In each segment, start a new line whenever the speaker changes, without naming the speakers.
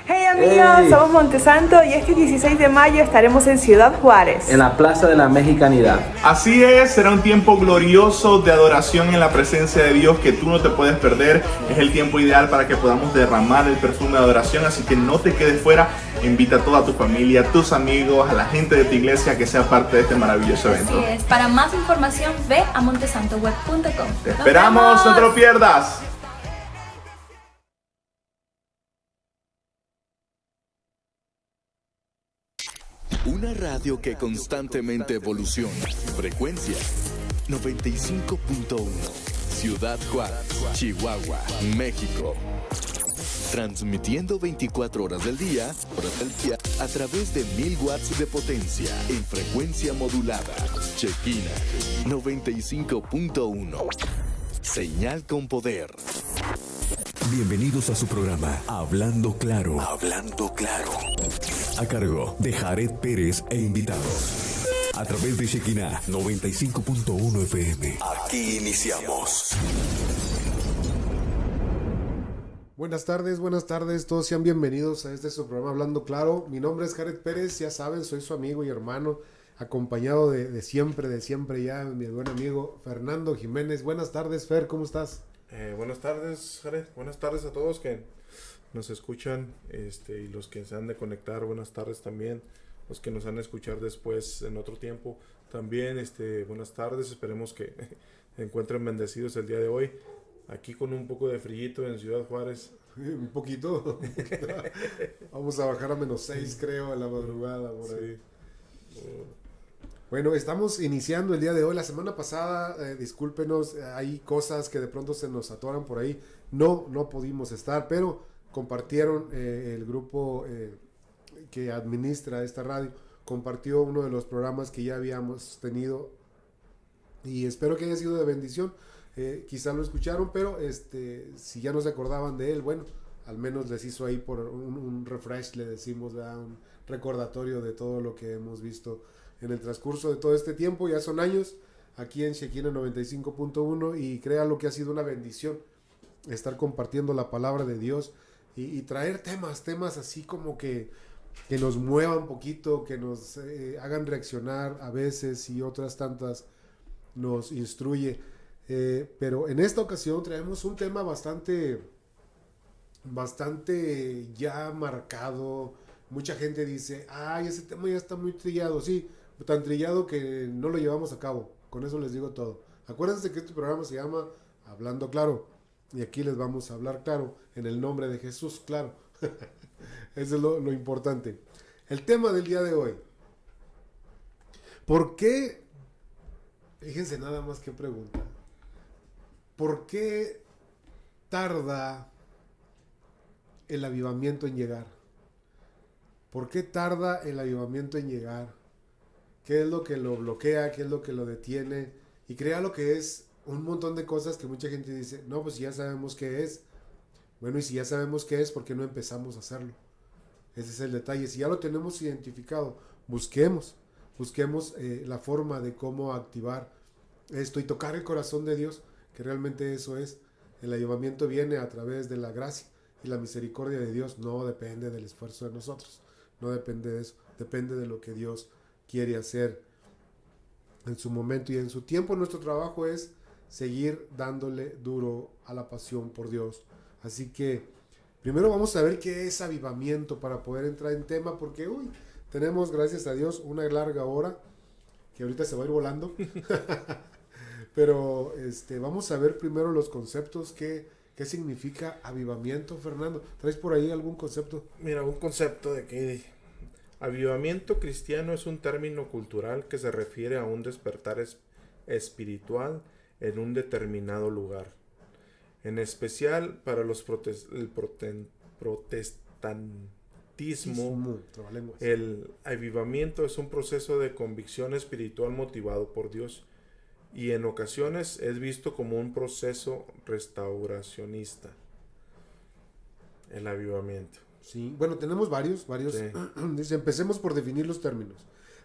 Hey amigos,
Hey.
somos Montesanto y este 16 de mayo estaremos en Ciudad Juárez.
En la Plaza de la Mexicanidad.
Así es, será un tiempo glorioso de adoración en la presencia de Dios que tú no te puedes perder. Es el tiempo ideal para que podamos derramar el perfume de adoración, así que no te quedes fuera. Invita a toda tu familia, a tus amigos, a la gente de tu iglesia que sea parte de este maravilloso evento.
Así es, para más información ve a montesantoweb.com.
Te esperamos, no te lo pierdas.
Una radio que constantemente evoluciona. Frecuencia 95.1. Ciudad Juárez, Chihuahua, México. Transmitiendo 24 horas del día a través de 1000 watts de potencia en frecuencia modulada. Chequina 95.1. Señal con poder.
Bienvenidos a su programa Hablando Claro. Hablando Claro. A cargo de Jared Pérez e invitados. A través de Shekinah 95.1 FM. Aquí iniciamos.
Buenas tardes, todos sean bienvenidos a este su programa Hablando Claro. Mi nombre es Jared Pérez, ya saben, soy su amigo y hermano, acompañado de siempre ya, mi buen amigo Fernando Jiménez. Buenas tardes, Fer, ¿cómo estás?
Buenas tardes, Jared. Buenas tardes a todos que nos escuchan y los que se han de conectar. Buenas tardes también los que nos han de escuchar después en otro tiempo. También buenas tardes. Esperemos que se encuentren bendecidos el día de hoy. Aquí con un poco de frillito en Ciudad Juárez.
Un poquito. Vamos a bajar a -6 creo a la madrugada por ahí.
Sí.
Bueno, estamos iniciando el día de hoy. La semana pasada, discúlpenos, hay cosas que de pronto se nos atoran por ahí. No pudimos estar, pero compartieron el grupo que administra esta radio, compartió uno de los programas que ya habíamos tenido y espero que haya sido de bendición. Quizá lo escucharon, pero si ya no se acordaban de él, bueno, al menos les hizo ahí por un refresh, le decimos, ¿verdad? Un recordatorio de todo lo que hemos visto en el transcurso de todo este tiempo. Ya son años aquí en Shekinah 95.1 y créanlo que ha sido una bendición estar compartiendo la palabra de Dios y traer temas así como que nos muevan un poquito, que nos hagan reaccionar a veces y otras tantas nos instruye. Pero en esta ocasión traemos un tema bastante ya marcado. Mucha gente dice, ay, ese tema ya está muy trillado. Sí, tan trillado que no lo llevamos a cabo. Con eso les digo todo. Acuérdense que este programa se llama Hablando Claro. Y aquí les vamos a hablar claro, en el nombre de Jesús, claro. Eso es lo importante. El tema del día de hoy. ¿Por qué? Fíjense nada más que pregunta. ¿Por qué tarda el avivamiento en llegar? ¿Por qué tarda el avivamiento en llegar? ¿Qué es lo que lo bloquea? ¿Qué es lo que lo detiene? Y crea lo que es un montón de cosas que mucha gente dice, no, pues ya sabemos qué es. Bueno, y si ya sabemos qué es, ¿por qué no empezamos a hacerlo? Ese es el detalle. Si ya lo tenemos identificado, busquemos la forma de cómo activar esto y tocar el corazón de Dios, que realmente eso es. El avivamiento viene a través de la gracia y la misericordia de Dios. No depende del esfuerzo de nosotros, no depende de eso, depende de lo que Dios quiere hacer en su momento y en su tiempo. Nuestro trabajo es seguir dándole duro a la pasión por Dios. Así que primero vamos a ver qué es avivamiento para poder entrar en tema, porque tenemos, gracias a Dios, una larga hora que ahorita se va a ir volando. Pero vamos a ver primero los conceptos. ¿Qué significa avivamiento, Fernando? ¿Traes por ahí algún concepto?
Mira, un concepto de que avivamiento cristiano es un término cultural que se refiere a un despertar espiritual en un determinado lugar. En especial para los protestantismo, el avivamiento es un proceso de convicción espiritual motivado por Dios y en ocasiones es visto como un proceso restauracionista. El avivamiento.
Sí, bueno, tenemos varios.
Sí.
Dice, empecemos por definir los términos.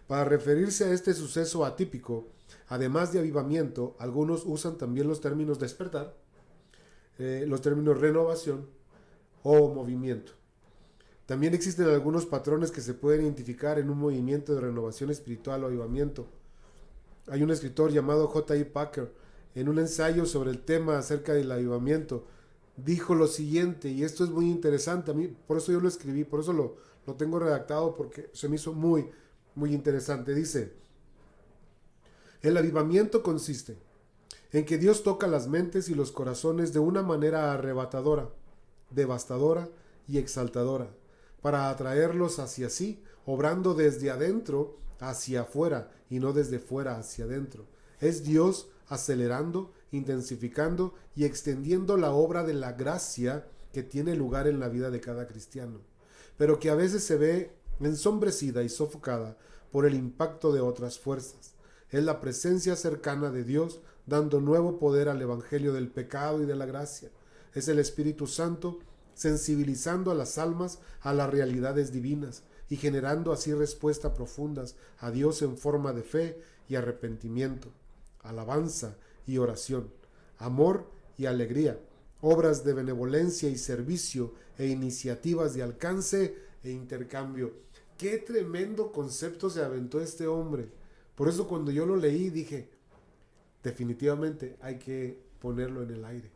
Para referirse a este suceso atípico, además de avivamiento, algunos usan también los términos despertar, los términos renovación o movimiento. También existen algunos patrones que se pueden identificar en un movimiento de renovación espiritual o avivamiento. Hay un escritor llamado J.I. Packer, en un ensayo sobre el tema acerca del avivamiento, dijo lo siguiente, y esto es muy interesante, a mí, por eso yo lo escribí, por eso lo tengo redactado, porque se me hizo muy, muy interesante. Dice: el avivamiento consiste en que Dios toca las mentes y los corazones de una manera arrebatadora, devastadora y exaltadora, para atraerlos hacia sí, obrando desde adentro hacia afuera y no desde fuera hacia adentro. Es Dios acelerando, intensificando y extendiendo la obra de la gracia que tiene lugar en la vida de cada cristiano, pero que a veces se ve ensombrecida y sofocada por el impacto de otras fuerzas. Es la presencia cercana de Dios dando nuevo poder al evangelio del pecado y de la gracia. Es el Espíritu Santo sensibilizando a las almas a las realidades divinas y generando así respuestas profundas a Dios en forma de fe y arrepentimiento, alabanza y oración, amor y alegría, obras de benevolencia y servicio e iniciativas de alcance e intercambio. ¡Qué tremendo concepto se aventó este hombre! Por eso cuando yo lo leí dije, definitivamente hay que ponerlo en el aire,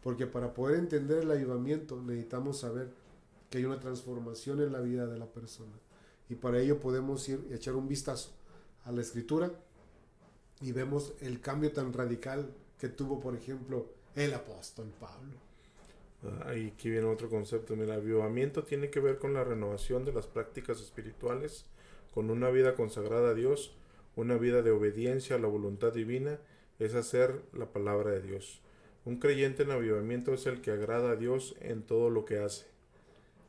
porque para poder entender el avivamiento necesitamos saber que hay una transformación en la vida de la persona, y para ello podemos ir y echar un vistazo a la Escritura y vemos el cambio tan radical que tuvo, por ejemplo, el apóstol Pablo.
Y aquí viene otro concepto. El avivamiento tiene que ver con la renovación de las prácticas espirituales, con una vida consagrada a Dios, una vida de obediencia a la voluntad divina, es hacer la palabra de Dios. Un creyente en avivamiento es el que agrada a Dios en todo lo que hace.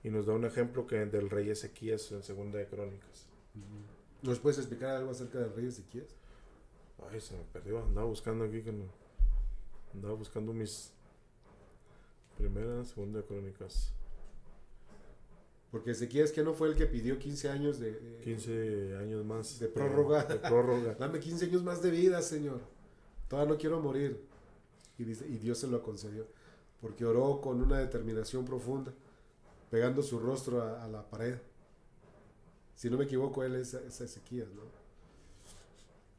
Y nos da un ejemplo del rey Ezequías en Segunda de Crónicas.
¿Nos puedes explicar algo acerca del rey Ezequías?
Ay, se me perdió. Andaba buscando aquí andaba buscando mis Primera, Segunda de Crónicas.
Porque Ezequías, que no fue el que pidió 15 años
15 años más.
De prórroga.
De prórroga.
Dame 15 años más de vida, Señor. Todavía no quiero morir. Y Dios se lo concedió. Porque oró con una determinación profunda, pegando su rostro a la pared. Si no me equivoco, él es Ezequías, ¿no?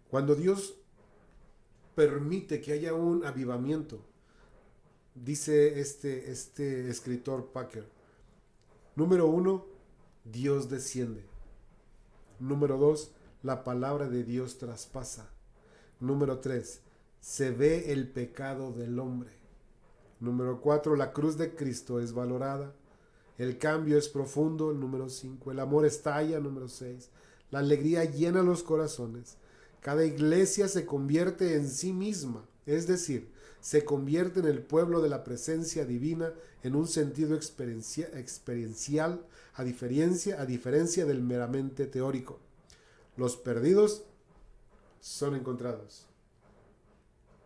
Cuando Dios permite que haya un avivamiento, dice este escritor Packer, número 1, Dios desciende. Número 2, la palabra de Dios traspasa. Número 3, se ve el pecado del hombre. Número 4, la cruz de Cristo es valorada. El cambio es profundo. Número 5, el amor estalla. Número 6, la alegría llena los corazones. Cada iglesia se convierte en sí misma, es decir, se convierte en el pueblo de la presencia divina en un sentido experiencial, a diferencia del meramente teórico. Los perdidos son encontrados.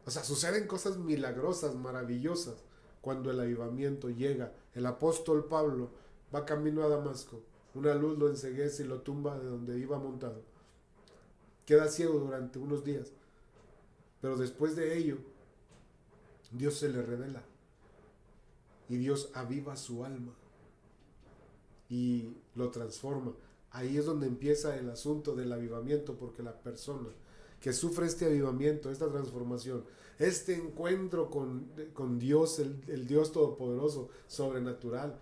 O sea, suceden cosas milagrosas, maravillosas, cuando el avivamiento llega. El apóstol Pablo va camino a Damasco, una luz lo enceguece y lo tumba de donde iba montado. Queda ciego durante unos días, pero después de ello, Dios se le revela y Dios aviva su alma y lo transforma. Ahí es donde empieza el asunto del avivamiento, porque la persona que sufre este avivamiento, esta transformación, este encuentro con Dios, el Dios Todopoderoso, sobrenatural,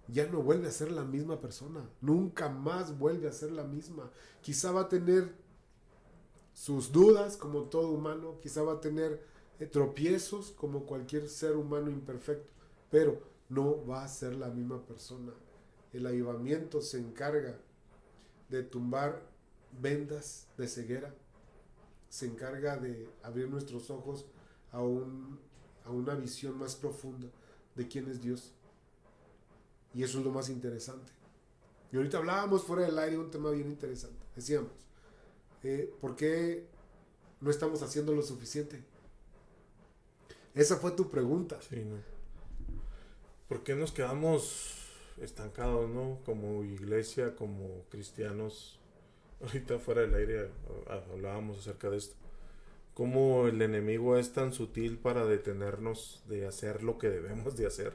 ya no vuelve a ser la misma persona, nunca más vuelve a ser la misma. Quizá va a tener sus dudas como todo humano, quizá va a tener tropiezos como cualquier ser humano imperfecto, pero no va a ser la misma persona. El avivamiento se encarga de tumbar vendas de ceguera, se encarga de abrir nuestros ojos a una visión más profunda de quién es Dios. Y eso es lo más interesante. Y ahorita hablábamos fuera del aire un tema bien interesante. Decíamos, ¿por qué no estamos haciendo lo suficiente? Esa fue tu pregunta.
Sí, ¿no? ¿Por qué nos quedamos estancados, no? Como iglesia, como cristianos. Ahorita fuera del aire hablábamos acerca de esto. Cómo el enemigo es tan sutil para detenernos de hacer lo que debemos de hacer.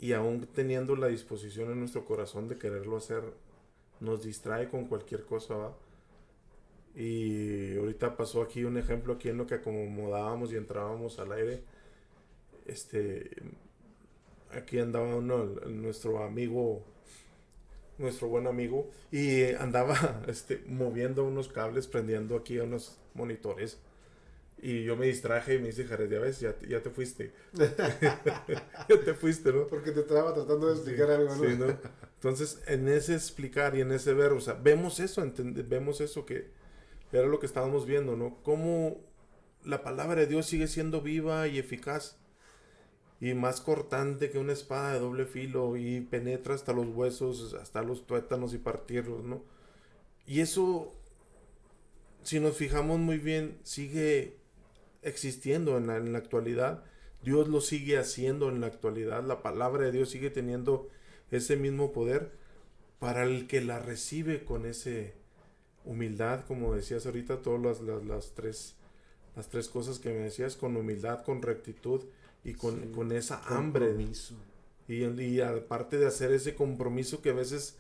y aún teniendo la disposición en nuestro corazón de quererlo hacer, nos distrae con cualquier cosa, ¿va? Y ahorita pasó aquí un ejemplo aquí en lo que acomodábamos y entrábamos al aire. Aquí andaba nuestro buen amigo, y andaba moviendo unos cables, prendiendo aquí unos monitores. Y yo me distraje y me dice, Jared, ya ves, ya te fuiste. Ya te fuiste, ¿no?
Porque te estaba tratando de explicar algo, ¿no?
Sí, ¿no? Entonces, en ese explicar y en ese ver, o sea, vemos eso que era lo que estábamos viendo, ¿no? Cómo la palabra de Dios sigue siendo viva y eficaz y más cortante que una espada de doble filo, y penetra hasta los huesos, hasta los tuétanos y partirlos, ¿no? Y eso, si nos fijamos muy bien, sigue existiendo en la actualidad. Dios lo sigue haciendo en la actualidad. La palabra de Dios sigue teniendo ese mismo poder para el que la recibe con ese humildad, como decías ahorita, todas las tres cosas que me decías, con humildad, con rectitud y con esa hambre.
Compromiso.
Y aparte de hacer ese compromiso que a veces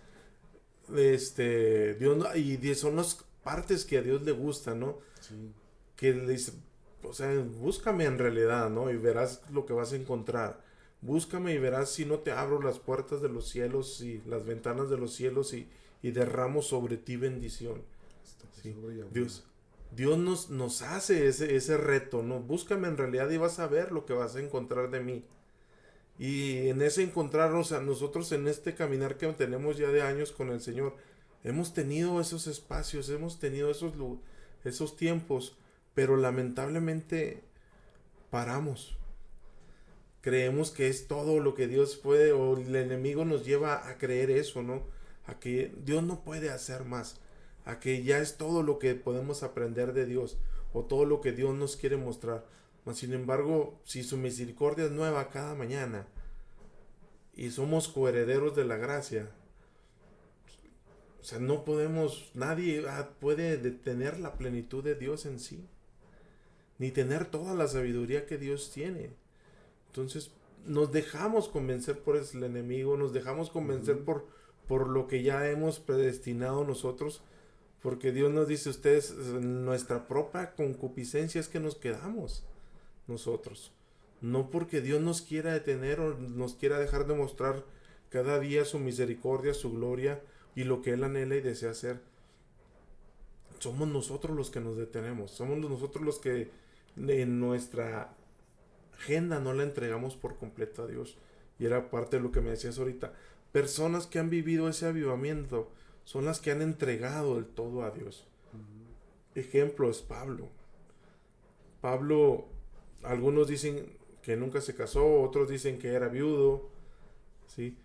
Dios y son las partes que a Dios le gusta, ¿no?
Sí.
Que le dice, o sea, búscame en realidad, ¿no? Y verás lo que vas a encontrar. Búscame y verás si no te abro las puertas de los cielos y las ventanas de los cielos y derramo sobre ti bendición. Sí. Dios nos hace ese reto, ¿no? Búscame en realidad y vas a ver lo que vas a encontrar de mí. Y en ese encontrar, o sea, nosotros en este caminar que tenemos ya de años con el Señor, hemos tenido esos espacios, hemos tenido esos tiempos, pero lamentablemente paramos. Creemos que es todo lo que Dios puede, o el enemigo nos lleva a creer eso, ¿no? A que Dios no puede hacer más, a que ya es todo lo que podemos aprender de Dios, o todo lo que Dios nos quiere mostrar. Mas, sin embargo, si su misericordia es nueva cada mañana, y somos coherederos de la gracia, o sea, nadie puede detener la plenitud de Dios en sí, ni tener toda la sabiduría que Dios tiene. Entonces, nos dejamos convencer por el enemigo, nos dejamos convencer por lo que ya hemos predestinado nosotros, porque Dios nos dice, ustedes, nuestra propia concupiscencia es que nos quedamos nosotros. No porque Dios nos quiera detener o nos quiera dejar de mostrar cada día su misericordia, su gloria y lo que Él anhela y desea hacer. Somos nosotros los que nos detenemos, somos nosotros los que en nuestra agenda no la entregamos por completo a Dios. Y era parte de lo que me decías ahorita. Personas que han vivido ese avivamiento son las que han entregado el todo a Dios. Ejemplo es Pablo. Pablo, algunos dicen que nunca se casó, otros dicen que era viudo, ¿sí?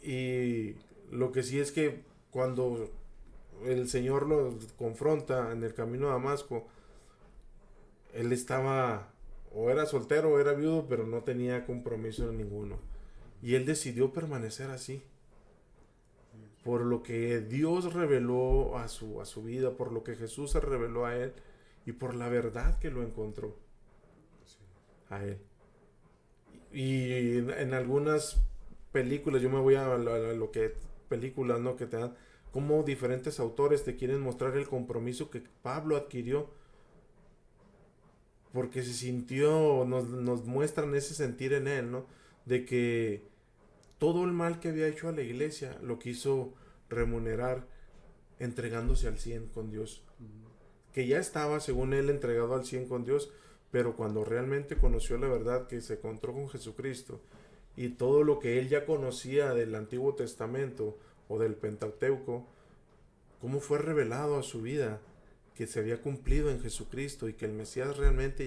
Y lo que sí es que cuando el Señor lo confronta en el camino a Damasco, él estaba, o era soltero o era viudo, pero no tenía compromiso en ninguno. Y él decidió permanecer así, por lo que Dios reveló a su vida, por lo que Jesús se reveló a él y por la verdad que lo encontró a él. Y en algunas películas, yo me voy a lo que películas, ¿no? Que te dan, como diferentes autores te quieren mostrar el compromiso que Pablo adquirió, porque se sintió, nos muestran ese sentir en él, ¿no? De que todo el mal que había hecho a la iglesia lo quiso remunerar entregándose al 100 con Dios. Que ya estaba, según él, entregado al 100 con Dios, pero cuando realmente conoció la verdad, que se encontró con Jesucristo, y todo lo que él ya conocía del Antiguo Testamento o del Pentateuco, cómo fue revelado a su vida, que se había cumplido en Jesucristo y que el Mesías realmente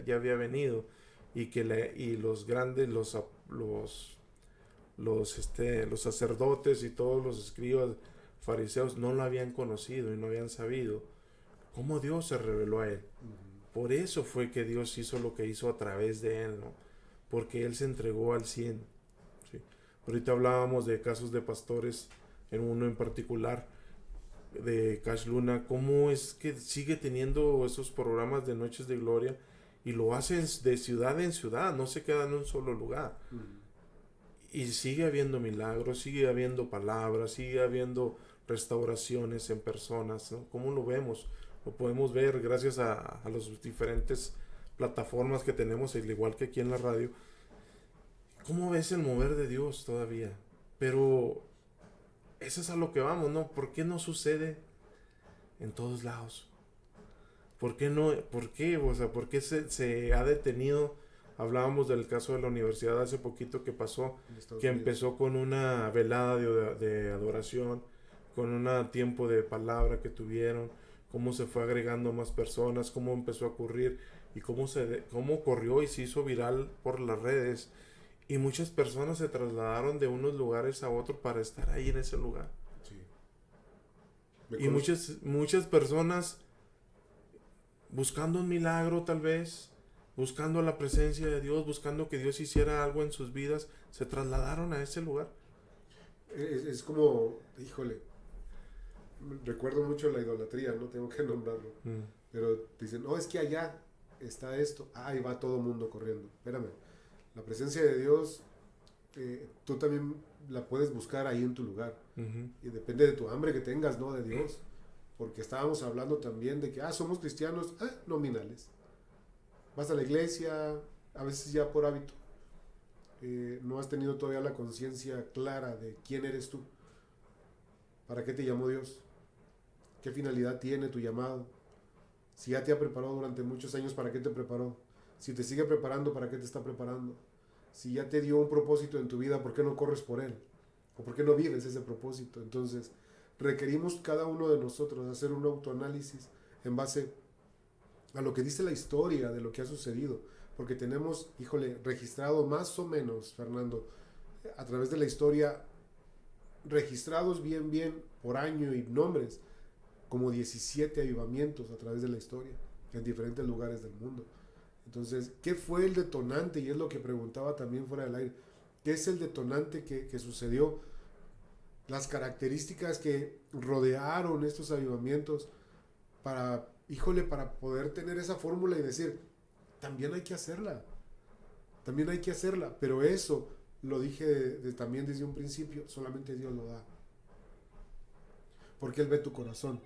ya había venido, y que los grandes, los sacerdotes y todos los escribas fariseos no lo habían conocido y no habían sabido cómo Dios se reveló a él. Por eso fue que Dios hizo lo que hizo a través de él, ¿no? Porque él se entregó al 100. ¿Sí? Ahorita hablábamos de casos de pastores, en uno en particular, de Cash Luna, cómo es que sigue teniendo esos programas de Noches de Gloria y lo hacen de ciudad en ciudad, no se queda en un solo lugar. Y sigue habiendo milagros, sigue habiendo palabras, sigue habiendo restauraciones en personas, ¿no? ¿Cómo lo vemos? Lo podemos ver gracias a las diferentes plataformas que tenemos, al igual que aquí en la radio. ¿Cómo ves el mover de Dios todavía? Pero eso es a lo que vamos, ¿no? ¿Por qué no sucede en todos lados? ¿Por qué no? ¿Por qué? O sea, ¿por qué se ha detenido? Hablábamos del caso de la universidad hace poquito que pasó, que empezó con una velada de adoración, con un tiempo de palabra que tuvieron, cómo se fue agregando más personas, cómo empezó a ocurrir y cómo corrió y se hizo viral por las redes. Y muchas personas se trasladaron de unos lugares a otros para estar ahí en ese lugar.
Sí.
Y muchas personas buscando un milagro tal vez, buscando la presencia de Dios, buscando que Dios hiciera algo en sus vidas, se trasladaron a ese lugar.
Es como, híjole, recuerdo mucho la idolatría, no tengo que nombrarlo, pero dicen, no, es que allá está esto, ahí va todo el mundo corriendo. Espérame, la presencia de Dios, tú también la puedes buscar ahí en tu lugar, y depende de tu hambre que tengas, ¿no? De Dios, porque estábamos hablando también de que, somos cristianos nominales. Vas a la iglesia, a veces ya por hábito. No has tenido todavía la conciencia clara de quién eres tú. ¿Para qué te llamó Dios? ¿Qué finalidad tiene tu llamado? Si ya te ha preparado durante muchos años, ¿para qué te preparó? Si te sigue preparando, ¿para qué te está preparando? Si ya te dio un propósito en tu vida, ¿por qué no corres por él? ¿O por qué no vives ese propósito? Entonces, requerimos cada uno de nosotros hacer un autoanálisis en base a lo que dice la historia de lo que ha sucedido, porque tenemos, registrado más o menos, Fernando, a través de la historia, registrados bien por año y nombres, como 17 avivamientos a través de la historia, en diferentes lugares del mundo. Entonces, ¿qué fue el detonante? Y es lo que preguntaba también fuera del aire, ¿qué es el detonante que sucedió? Las características que rodearon estos avivamientos para poder tener esa fórmula y decir, también hay que hacerla, pero eso, lo dije también desde un principio, solamente Dios lo da, porque Él ve tu corazón,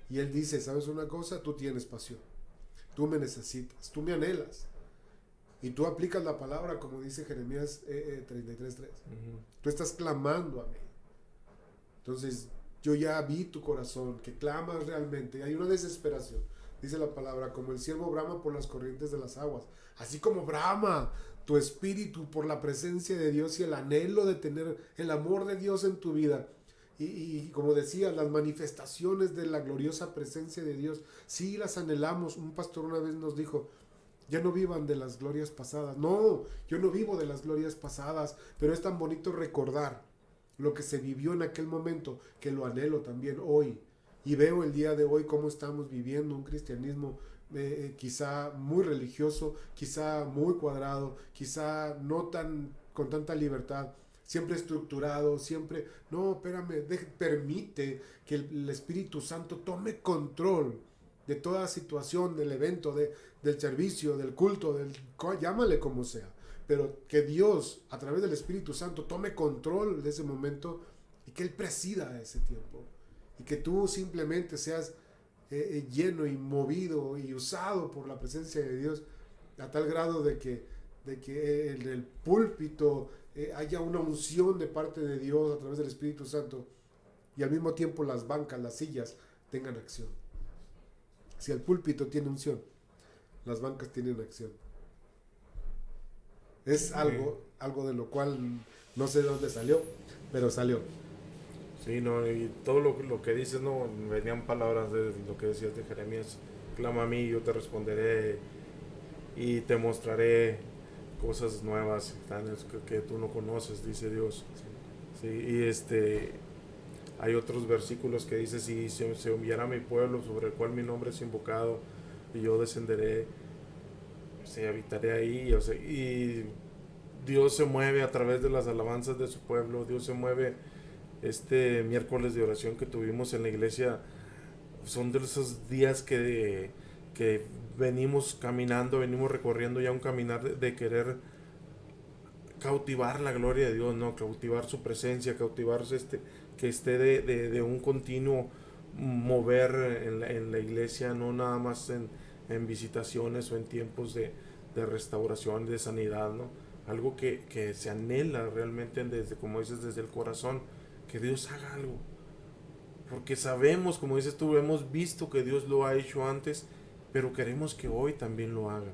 y Él dice, ¿sabes una cosa? Tú tienes pasión, tú me necesitas, tú me anhelas, y tú aplicas la palabra, como dice Jeremías 33:3, tú estás clamando a mí, entonces, yo ya vi tu corazón, que clamas realmente. Hay una desesperación. Dice la palabra, como el ciervo brama por las corrientes de las aguas. Así como brama tu espíritu por la presencia de Dios y el anhelo de tener el amor de Dios en tu vida. Y como decía, las manifestaciones de la gloriosa presencia de Dios, sí las anhelamos. Un pastor una vez nos dijo, ya no vivan de las glorias pasadas. No, yo no vivo de las glorias pasadas, pero es tan bonito recordar lo que se vivió en aquel momento, que lo anhelo también hoy. Y veo el día de hoy cómo estamos viviendo un cristianismo quizá muy religioso, quizá muy cuadrado, quizá no tan con tanta libertad, siempre estructurado, siempre... No, espérame, permite que el Espíritu Santo tome control de toda situación, del evento, del servicio, del culto, llámale como sea. Pero que Dios, a través del Espíritu Santo, tome control de ese momento y que Él presida ese tiempo. Y que tú simplemente seas lleno y movido y usado por la presencia de Dios a tal grado de que en el púlpito haya una unción de parte de Dios a través del Espíritu Santo y al mismo tiempo las bancas, las sillas tengan acción. Si el púlpito tiene unción, las bancas tienen acción. Es algo de lo cual no sé de dónde salió, pero salió.
Sí, no, y todo lo que dices, no, venían palabras de lo que decías de Jeremías, clama a mí, yo te responderé y te mostraré cosas nuevas que tú no conoces, dice Dios. Sí, y hay otros versículos que dice, si se humillará mi pueblo sobre el cual mi nombre es invocado, y yo descenderé, habitaré ahí, y Dios se mueve a través de las alabanzas de su pueblo. Dios se mueve. Este miércoles de oración que tuvimos en la iglesia son de esos días que venimos caminando, venimos recorriendo ya un caminar de querer cautivar la gloria de Dios, ¿no? Cautivar su presencia, cautivar que esté de un continuo mover en la iglesia, no nada más en visitaciones o en tiempos de restauración, de sanidad, ¿no? Algo que se anhela realmente desde, como dices, desde el corazón, que Dios haga algo. Porque sabemos, como dices tú, hemos visto que Dios lo ha hecho antes, pero queremos que hoy también lo haga.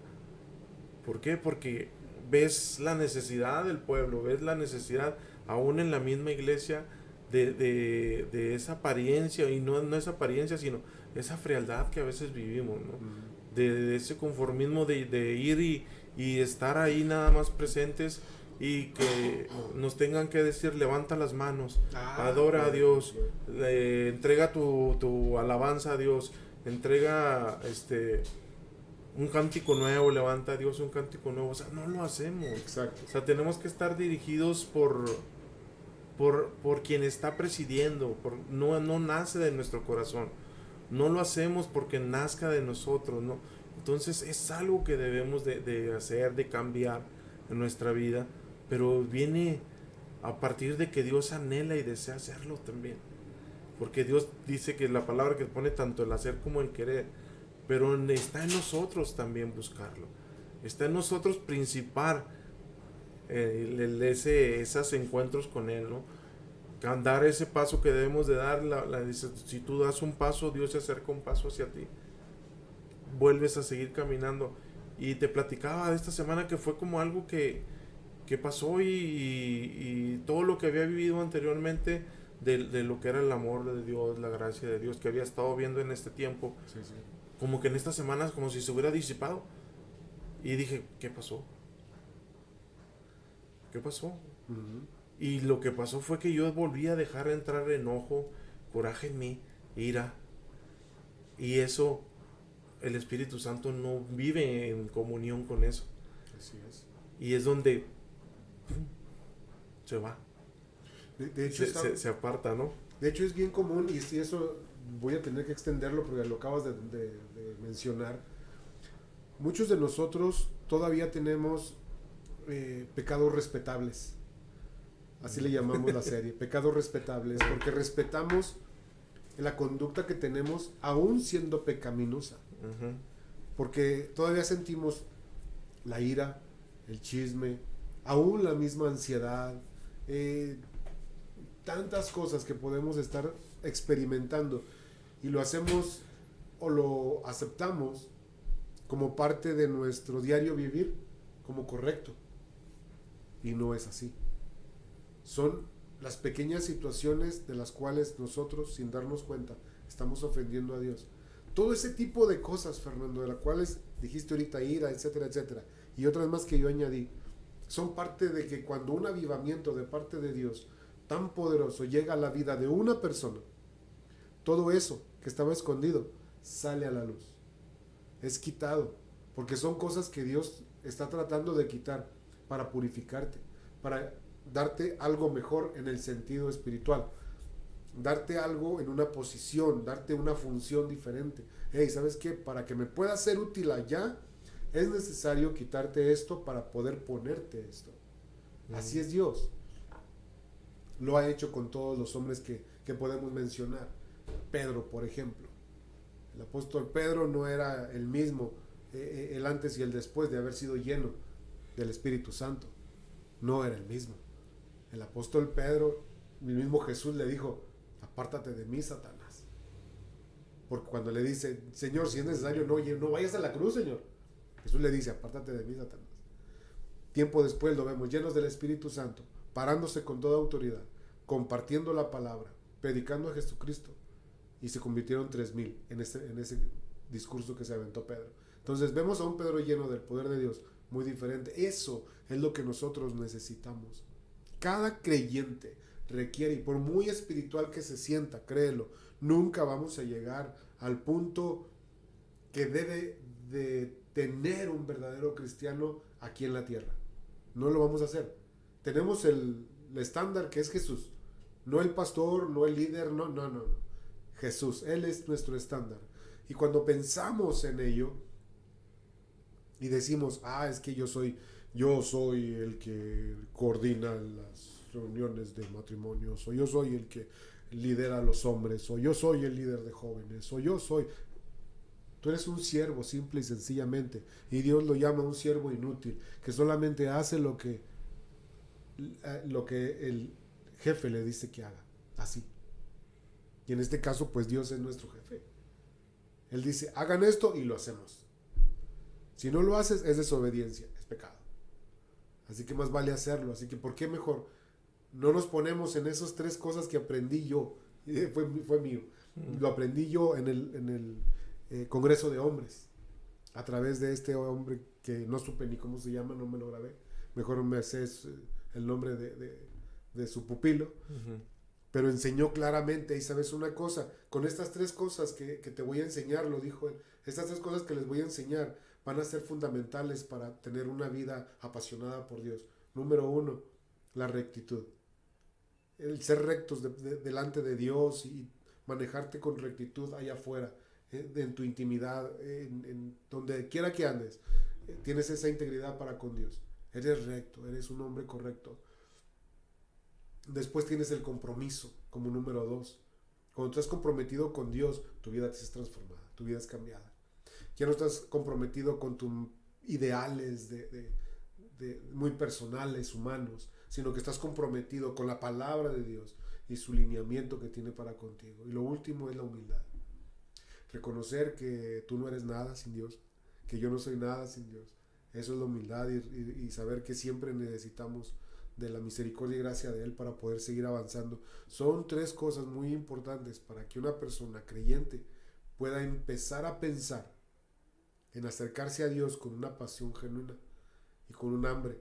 ¿Por qué? Porque ves la necesidad del pueblo, ves la necesidad aún en la misma iglesia de esa apariencia, y no esa apariencia, sino esa frialdad que a veces vivimos, ¿no? De ese conformismo de ir y estar ahí nada más presentes, y que nos tengan que decir: levanta las manos, adora a Dios, entrega tu alabanza a Dios, entrega un cántico nuevo, levanta a Dios un cántico nuevo. O sea, no lo hacemos.
Exacto.
O sea, tenemos que estar dirigidos por quien está presidiendo. No nace de nuestro corazón. No lo hacemos porque nazca de nosotros, ¿no? Entonces es algo que debemos de hacer, de cambiar en nuestra vida, pero viene a partir de que Dios anhela y desea hacerlo también. Porque Dios dice que la palabra que pone tanto el hacer como el querer, pero está en nosotros también buscarlo. Está en nosotros principar esos encuentros con Él, ¿no? Dar ese paso que debemos de dar. Dice, si tú das un paso, Dios se acerca un paso hacia ti. Vuelves a seguir caminando. Y te platicaba de esta semana que fue como algo que pasó, y todo lo que había vivido anteriormente de lo que era el amor de Dios, la gracia de Dios que había estado viendo en este tiempo,
Sí.
como que en estas semanas como si se hubiera disipado. Y dije, ¿qué pasó? ¿Qué pasó?
Uh-huh.
Y lo que pasó fue que yo volví a dejar entrar enojo, coraje en mí, ira. Y eso, el Espíritu Santo no vive en comunión con eso.
Así es.
Y es donde se va.
De hecho,
se aparta, ¿no?
De hecho, es bien común, y si eso voy a tener que extenderlo porque lo acabas de mencionar. Muchos de nosotros todavía tenemos pecados respetables. Así le llamamos la serie, pecados respetables, porque respetamos la conducta que tenemos aún siendo pecaminosa.
Uh-huh.
Porque todavía sentimos la ira, el chisme, aún la misma ansiedad, tantas cosas que podemos estar experimentando, y lo hacemos o lo aceptamos como parte de nuestro diario vivir como correcto, y no es así. Son las pequeñas situaciones de las cuales nosotros, sin darnos cuenta, estamos ofendiendo a Dios. Todo ese tipo de cosas, Fernando, de las cuales dijiste ahorita, ira, etcétera, etcétera, y otras más que yo añadí, son parte de que cuando un avivamiento de parte de Dios tan poderoso llega a la vida de una persona, todo eso que estaba escondido sale a la luz, es quitado, porque son cosas que Dios está tratando de quitar para purificarte, para darte algo mejor en el sentido espiritual, darte algo en una posición, darte una función diferente. Hey, ¿sabes qué? Para que me pueda ser útil allá, es necesario quitarte esto para poder ponerte esto. Así es Dios. Lo ha hecho con todos los hombres que podemos mencionar. Pedro, por ejemplo. El apóstol Pedro no era el mismo, el antes y el después de haber sido lleno del Espíritu Santo. No era el mismo. El apóstol Pedro, el mismo Jesús le dijo: apártate de mí, Satanás. Porque cuando le dice: Señor, si es necesario, no vayas a la cruz, Señor. Jesús le dice: apártate de mí, Satanás. Tiempo después lo vemos llenos del Espíritu Santo, parándose con toda autoridad, compartiendo la palabra, predicando a Jesucristo, y se convirtieron 3,000 en ese discurso que se aventó Pedro. Entonces vemos a un Pedro lleno del poder de Dios, muy diferente. Eso es lo que nosotros necesitamos. Cada creyente requiere, y por muy espiritual que se sienta, créelo, nunca vamos a llegar al punto que debe de tener un verdadero cristiano aquí en la tierra. No lo vamos a hacer. Tenemos el estándar que es Jesús, no el pastor, no el líder, no. Jesús, Él es nuestro estándar. Y cuando pensamos en ello y decimos: es que yo soy yo soy el que coordina las reuniones de matrimonios, o yo soy el que lidera a los hombres, o yo soy el líder de jóvenes, o yo soy... Tú eres un siervo, simple y sencillamente, y Dios lo llama un siervo inútil, que solamente hace lo que el jefe le dice que haga, así. Y en este caso, pues Dios es nuestro jefe. Él dice, hagan esto y lo hacemos. Si no lo haces, es desobediencia, es pecado. Así que más vale hacerlo. Así que, ¿por qué mejor no nos ponemos en esas 3 cosas que aprendí yo? Fue mío. Lo aprendí yo en el Congreso de Hombres, a través de este hombre que no supe ni cómo se llama, no me lo grabé. Mejor me sé el nombre de su pupilo. Pero enseñó claramente, y sabes una cosa, con estas 3 cosas que te voy a enseñar, lo dijo él, estas 3 cosas que les voy a enseñar van a ser fundamentales para tener una vida apasionada por Dios. Número 1, la rectitud. El ser rectos delante de Dios y manejarte con rectitud allá afuera, en tu intimidad, en donde quiera que andes, tienes esa integridad para con Dios. Eres recto, eres un hombre correcto. Después tienes el compromiso como número 2. Cuando tú estás comprometido con Dios, tu vida te es transformada, tu vida es cambiada. Ya no estás comprometido con tus ideales muy personales, humanos, sino que estás comprometido con la palabra de Dios y su lineamiento que tiene para contigo. Y lo último es la humildad. Reconocer que tú no eres nada sin Dios, que yo no soy nada sin Dios. Eso es la humildad y saber que siempre necesitamos de la misericordia y gracia de Él para poder seguir avanzando. Son 3 cosas muy importantes para que una persona creyente pueda empezar a pensar en acercarse a Dios con una pasión genuina y con un hambre,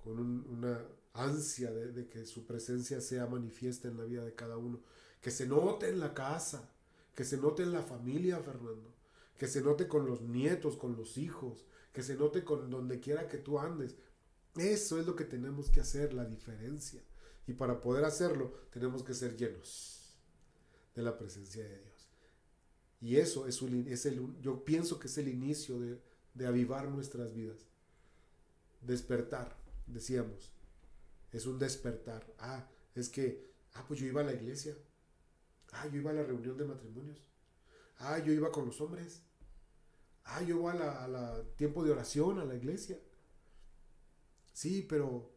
con una ansia de que su presencia sea manifiesta en la vida de cada uno, que se note en la casa, que se note en la familia, Fernando, que se note con los nietos, con los hijos, que se note con donde quiera que tú andes. Eso es lo que tenemos que hacer, la diferencia. Y para poder hacerlo, tenemos que ser llenos de la presencia de Dios. Y eso yo pienso que es el inicio de avivar nuestras vidas. Despertar, decíamos. Es un despertar. Pues yo iba a la iglesia. Yo iba a la reunión de matrimonios. Yo iba con los hombres. Yo iba a la tiempo de oración, a la iglesia. Sí, pero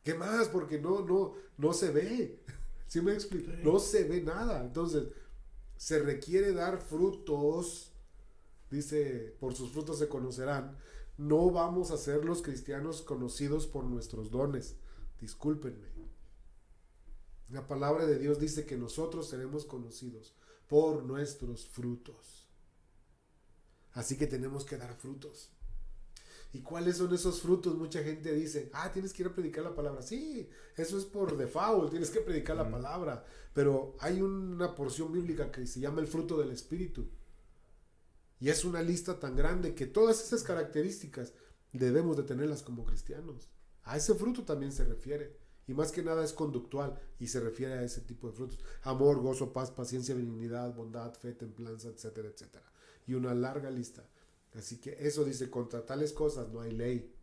¿qué más? Porque no se ve. ¿Sí me explico? Sí. No se ve nada. Entonces, se requiere dar frutos. Dice, por sus frutos se conocerán. No vamos a ser los cristianos conocidos por nuestros dones. Discúlpenme. La palabra de Dios dice que nosotros seremos conocidos por nuestros frutos. Así que tenemos que dar frutos. ¿Y cuáles son esos frutos? Mucha gente dice, tienes que ir a predicar la palabra. Sí, eso es por default, tienes que predicar la palabra. Pero hay una porción bíblica que se llama el fruto del Espíritu. Y es una lista tan grande que todas esas características debemos de tenerlas como cristianos. A ese fruto también se refiere. Y más que nada es conductual y se refiere a ese tipo de frutos. Amor, gozo, paz, paciencia, benignidad, bondad, fe, templanza, etcétera, etcétera. Y una larga lista. Así que eso dice, contra tales cosas no hay ley.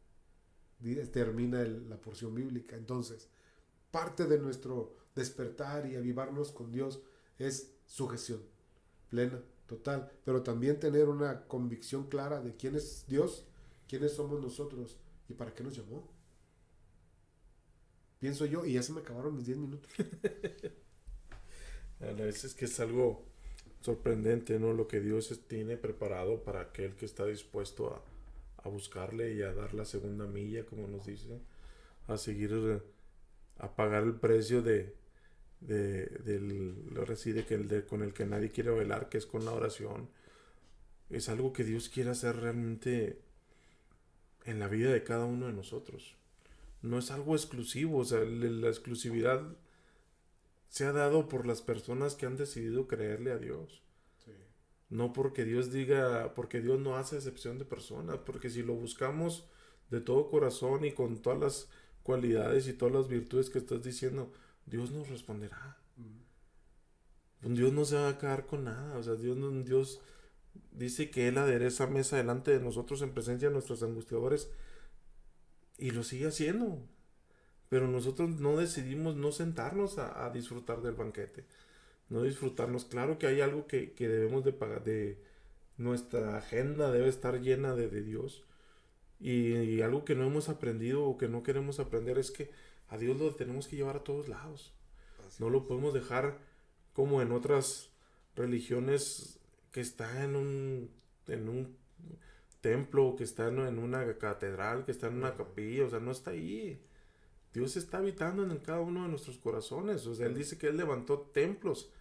Termina la porción bíblica. Entonces, parte de nuestro despertar y avivarnos con Dios es sujeción plena, total. Pero también tener una convicción clara de quién es Dios, quiénes somos nosotros y para qué nos llamó. Pienso yo, y ya se me acabaron mis 10 minutos.
A veces es que es algo sorprendente, ¿no? Lo que Dios tiene preparado para aquel que está dispuesto a buscarle y a dar la segunda milla, como nos dice, a seguir, a pagar el precio con el que nadie quiere bailar, que es con la oración. Es algo que Dios quiere hacer realmente en la vida de cada uno de nosotros. No es algo exclusivo, o sea, la exclusividad se ha dado por las personas que han decidido creerle a Dios. Sí. No porque Dios porque Dios no hace excepción de personas, porque si lo buscamos de todo corazón y con todas las cualidades y todas las virtudes que estás diciendo, Dios nos responderá. Dios no se va a quedar con nada, o sea, Dios Dice que Él adereza mesa delante de nosotros en presencia de nuestros angustiadores y lo sigue haciendo. Pero nosotros no decidimos no sentarnos a disfrutar del banquete, no disfrutarnos. Claro que hay algo que debemos de pagar, nuestra agenda debe estar llena de Dios. Y algo que no hemos aprendido o que no queremos aprender es que a Dios lo tenemos que llevar a todos lados. No lo podemos dejar como en otras religiones, que está en un templo, que está en una catedral, que está en una capilla. O sea, no está ahí. Dios está habitando en cada uno de nuestros corazones. O sea, Él dice que Él levantó templos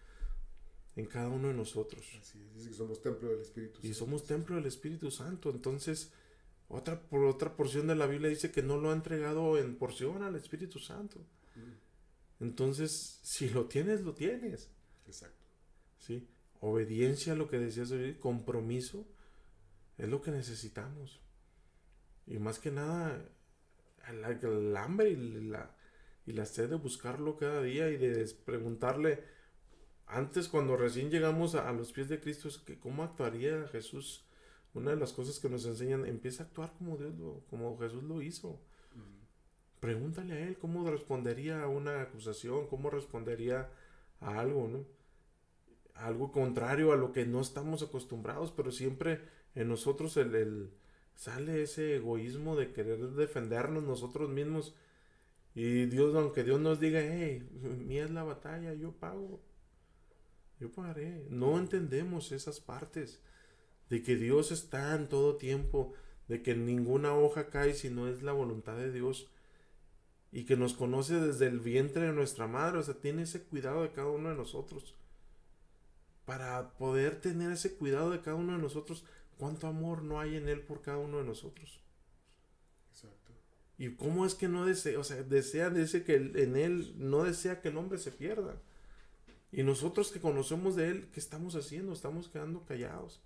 en cada uno de nosotros.
Así es, dice que somos templo del Espíritu Santo.
Y somos templo del Espíritu Santo. Entonces, otra porción de la Biblia dice que no lo ha entregado en porción al Espíritu Santo. Entonces, si lo tienes, lo tienes.
Exacto.
¿Sí? Obediencia a lo que decías hoy, compromiso, es lo que necesitamos. Y más que nada, el hambre y la sed de buscarlo cada día y de preguntarle. Antes, cuando recién llegamos a los pies de Cristo, es que cómo actuaría Jesús. Una de las cosas que nos enseñan, empieza a actuar como Jesús lo hizo. Pregúntale a Él cómo respondería a una acusación, cómo respondería a algo, ¿no? Algo contrario a lo que no estamos acostumbrados, pero siempre en nosotros sale ese egoísmo de querer defendernos nosotros mismos. Y Dios, aunque Dios nos diga, hey, mía es la batalla, yo pago. Yo pagaré. No entendemos esas partes de que Dios está en todo tiempo, de que ninguna hoja cae si no es la voluntad de Dios, y que nos conoce desde el vientre de nuestra madre. O sea, tiene ese cuidado de cada uno de nosotros. Para poder tener ese cuidado de cada uno de nosotros, ¿cuánto amor no hay en Él por cada uno de nosotros?
Exacto.
Y cómo es que no desea, o sea, dice que en Él no desea que el hombre se pierda. Y nosotros que conocemos de Él, ¿qué estamos haciendo? Estamos quedando callados.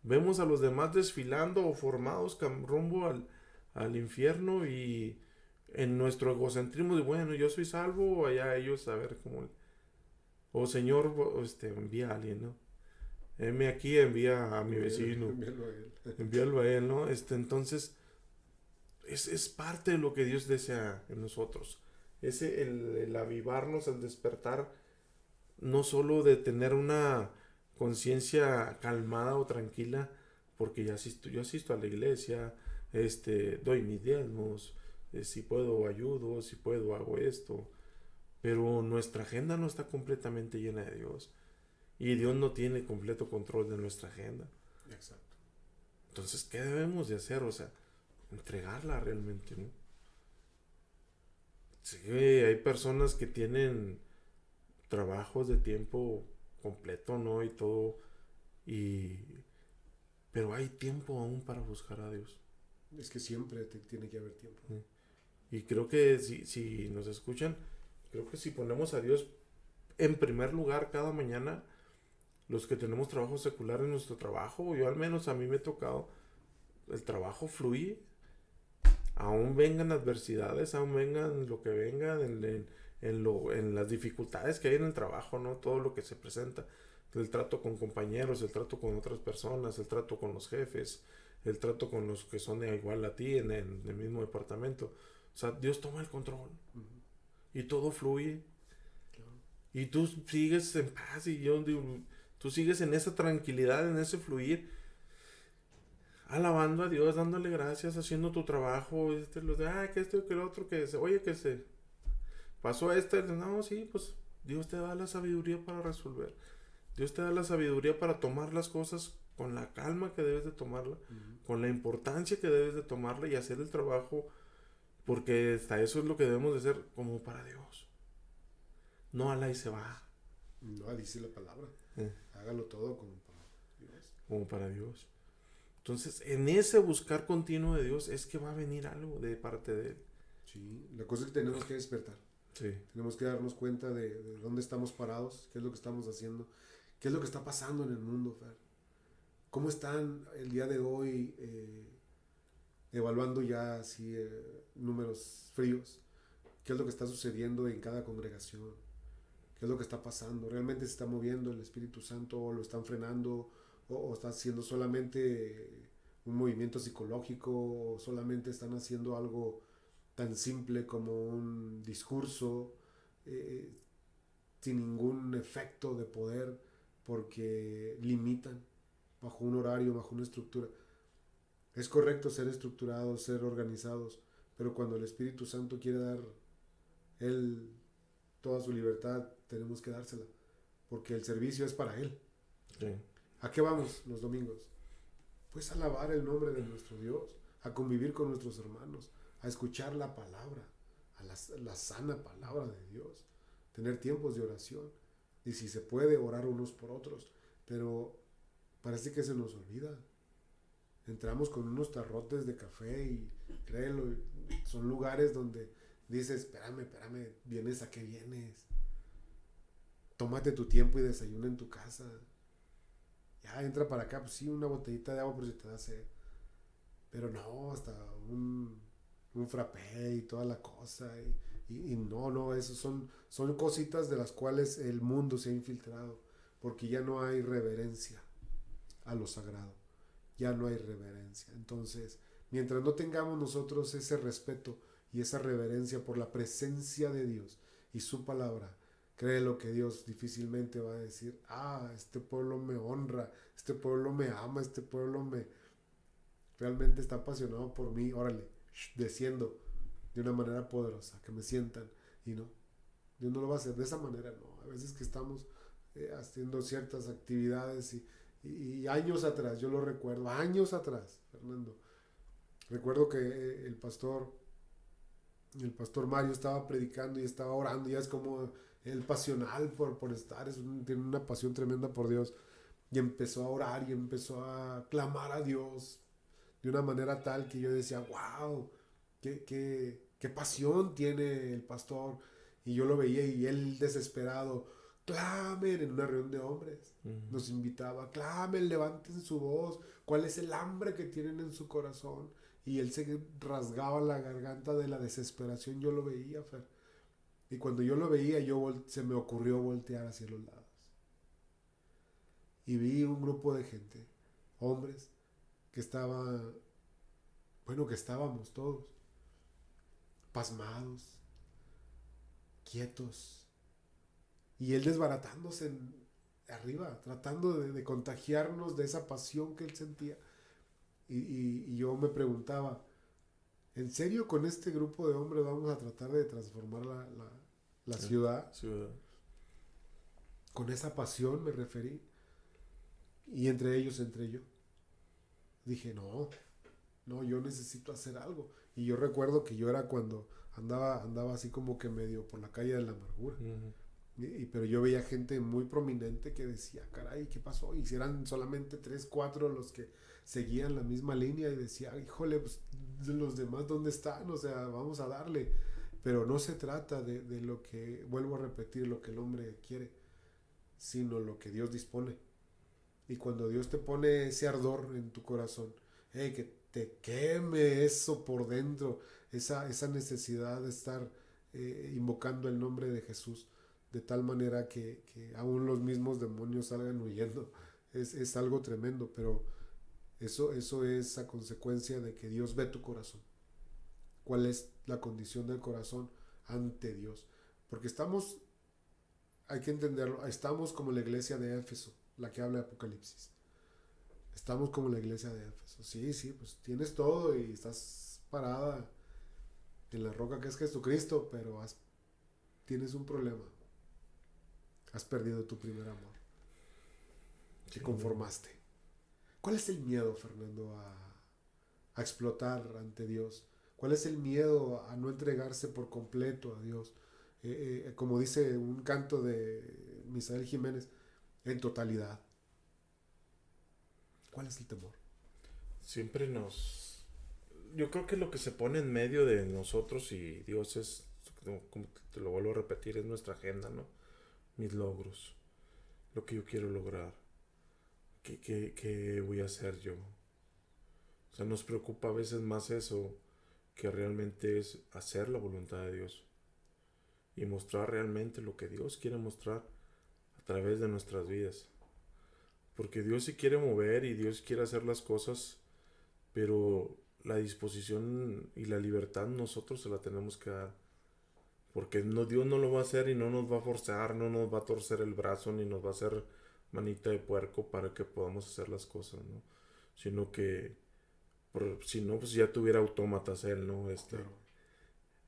Vemos a los demás desfilando o formados rumbo al infierno, y en nuestro egocentrismo de, bueno, yo soy salvo, o allá ellos a ver cómo. O Señor, envía a alguien, ¿no? Heme aquí, envía a mi vecino.
Envíalo a Él.
Envíalo a Él, ¿no? Entonces, es parte de lo que Dios desea en nosotros. El avivarnos, el despertar, no solo de tener una conciencia calmada o tranquila, porque yo asisto a la iglesia, doy mis diezmos, si puedo ayudo, si puedo hago esto, pero nuestra agenda no está completamente llena de Dios, y Dios no tiene completo control de nuestra agenda.
Exacto.
Entonces, ¿qué debemos de hacer? O sea, entregarla realmente, ¿no? Sí, hay personas que tienen trabajos de tiempo completo, ¿no? Y todo, pero hay tiempo aún para buscar a Dios.
Es que siempre tiene que haber tiempo.
Y creo que si nos escuchan, creo que si ponemos a Dios en primer lugar cada mañana, los que tenemos trabajo secular en nuestro trabajo, yo al menos a mí me ha tocado, el trabajo fluye, aún vengan adversidades, aún vengan lo que vengan, en las dificultades que hay en el trabajo, ¿no? Todo lo que se presenta, el trato con compañeros, el trato con otras personas, el trato con los jefes, el trato con los que son igual a ti en el mismo departamento. O sea, Dios toma el control. Y todo fluye. Claro. Y tú sigues en paz, y yo digo, tú sigues en esa tranquilidad, en ese fluir, alabando a Dios, dándole gracias, haciendo tu trabajo, que esto, que lo otro, que se pasó no, sí, pues Dios te da la sabiduría para resolver. Dios te da la sabiduría para tomar las cosas con la calma que debes de tomarla, con la importancia que debes de tomarla, y hacer el trabajo, porque hasta eso es lo que debemos de hacer, como para Dios. No ala y se va.
No, dice la palabra. Hágalo todo como para Dios.
Como para Dios. Entonces, en ese buscar continuo de Dios es que va a venir algo de parte de Él.
Sí, la cosa es que tenemos que despertar.
Sí.
Tenemos que darnos cuenta de dónde estamos parados, qué es lo que estamos haciendo, qué es lo que está pasando en el mundo, Fer. ¿Cómo están el día de hoy evaluando ya así números fríos? ¿Qué es lo que está sucediendo en cada congregación? ¿Qué es lo que está pasando? ¿Realmente se está moviendo el Espíritu Santo, o lo están frenando, o está haciendo solamente un movimiento psicológico, o solamente están haciendo algo tan simple como un discurso sin ningún efecto de poder, porque limitan bajo un horario, bajo una estructura. Es correcto ser estructurados, ser organizados, pero cuando el Espíritu Santo quiere dar Él toda su libertad, tenemos que dársela, porque el servicio es para Él.
Sí.
¿A qué vamos los domingos? Pues a alabar el nombre de nuestro Dios, a convivir con nuestros hermanos, a escuchar la palabra, a la sana palabra de Dios, tener tiempos de oración, y si se puede, orar unos por otros, pero parece que se nos olvida. Entramos con unos tarrotes de café y créelo, son lugares donde dices, espérame, ¿vienes a qué vienes? Tómate tu tiempo y desayuna en tu casa. Ya, entra para acá, pues sí, una botellita de agua por si te da sed. Pero no, hasta un frappé y toda la cosa. Y no, eso son cositas de las cuales el mundo se ha infiltrado. Porque ya no hay reverencia a lo sagrado. Ya no hay reverencia. Entonces, mientras no tengamos nosotros ese respeto y esa reverencia por la presencia de Dios y su palabra, créelo que Dios difícilmente va a decir, este pueblo me honra, este pueblo me ama, este pueblo realmente está apasionado por mí, órale, desciendo de una manera poderosa, que me sientan. Y no, Dios no lo va a hacer de esa manera, no. A veces que estamos haciendo ciertas actividades y años atrás, yo lo recuerdo, años atrás, Fernando, recuerdo que el pastor Mario estaba predicando y estaba orando, ya es como el pasional por estar, tiene una pasión tremenda por Dios, y empezó a orar y empezó a clamar a Dios de una manera tal que yo decía, wow, qué pasión tiene el pastor. Y yo lo veía y él desesperado, clamen, en una reunión de hombres, nos invitaba, clamen, levanten su voz, cuál es el hambre que tienen en su corazón. Y él se rasgaba la garganta de la desesperación, yo lo veía, Fer. Y cuando yo lo veía, se me ocurrió voltear hacia los lados. Y vi un grupo de gente, hombres, que estábamos todos, pasmados, quietos. Y él desbaratándose arriba, tratando de contagiarnos de esa pasión que él sentía. Y yo me preguntaba, ¿en serio con este grupo de hombres vamos a tratar de transformar la ciudad? Con esa pasión me referí. Y entre ellos entré yo. Dije, no, yo necesito hacer algo. Y yo recuerdo que yo era cuando andaba así como que medio por la calle de la amargura. Pero yo veía gente muy prominente que decía, caray, ¿qué pasó? Y si eran solamente 3, 4 los que seguían la misma línea, y decía, híjole, pues los demás, ¿dónde están? O sea, vamos a darle. Pero no se trata de lo que, vuelvo a repetir, lo que el hombre quiere, sino lo que Dios dispone. Y cuando Dios te pone ese ardor en tu corazón, que te queme eso por dentro, esa necesidad de estar invocando el nombre de Jesús, de tal manera que aún los mismos demonios salgan huyendo. Es algo tremendo, pero eso es a consecuencia de que Dios ve tu corazón. ¿Cuál es la condición del corazón ante Dios? Porque hay que entenderlo, estamos como la iglesia de Éfeso, la que habla de Apocalipsis. Estamos como la iglesia de Éfeso. Sí, pues tienes todo y estás parada en la roca que es Jesucristo, pero tienes un problema. Has perdido tu primer amor. Te conformaste. ¿Cuál es el miedo, Fernando, a explotar ante Dios? ¿Cuál es el miedo a no entregarse por completo a Dios? Como dice un canto de Misael Jiménez, en totalidad. ¿Cuál es el temor?
Yo creo que lo que se pone en medio de nosotros y Dios es, como te lo vuelvo a repetir, es nuestra agenda, ¿no? Mis logros, lo que yo quiero lograr, ¿qué voy a hacer yo? O sea, nos preocupa a veces más eso que realmente es hacer la voluntad de Dios y mostrar realmente lo que Dios quiere mostrar a través de nuestras vidas. Porque Dios sí quiere mover y Dios quiere hacer las cosas, pero la disposición y la libertad nosotros se la tenemos que dar. Porque no, Dios no lo va a hacer y no nos va a forzar, no nos va a torcer el brazo, ni nos va a hacer manita de puerco para que podamos hacer las cosas, ¿no? Sino que, si no, pues ya tuviera autómatas él, ¿no?
Claro.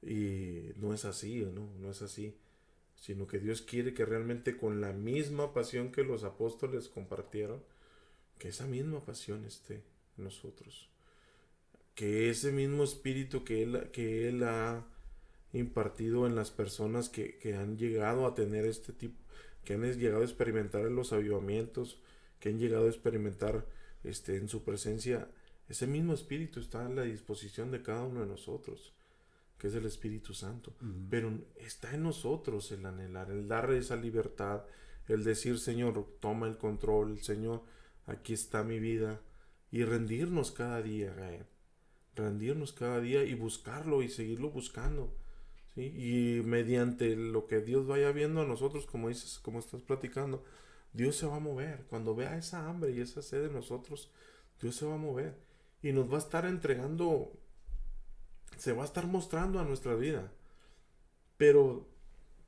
Y no es así, ¿no? No es así. Sino que Dios quiere que realmente con la misma pasión que los apóstoles compartieron, que esa misma pasión esté en nosotros. Que ese mismo espíritu que Él ha impartido en las personas que han llegado a tener este tipo, que han llegado a experimentar los avivamientos, que han llegado a experimentar en su presencia, ese mismo espíritu está a la disposición de cada uno de nosotros, que es el Espíritu Santo. Pero está en nosotros el anhelar, el darle esa libertad, el decir, Señor, toma el control, Señor, aquí está mi vida, y rendirnos cada día a Él. Rendirnos cada día y buscarlo y seguirlo buscando, ¿sí? Y mediante lo que Dios vaya viendo a nosotros, como dices, como estás platicando, Dios se va a mover. Cuando vea esa hambre y esa sed de nosotros, Dios se va a mover y nos va a estar entregando, se va a estar mostrando a nuestra vida, pero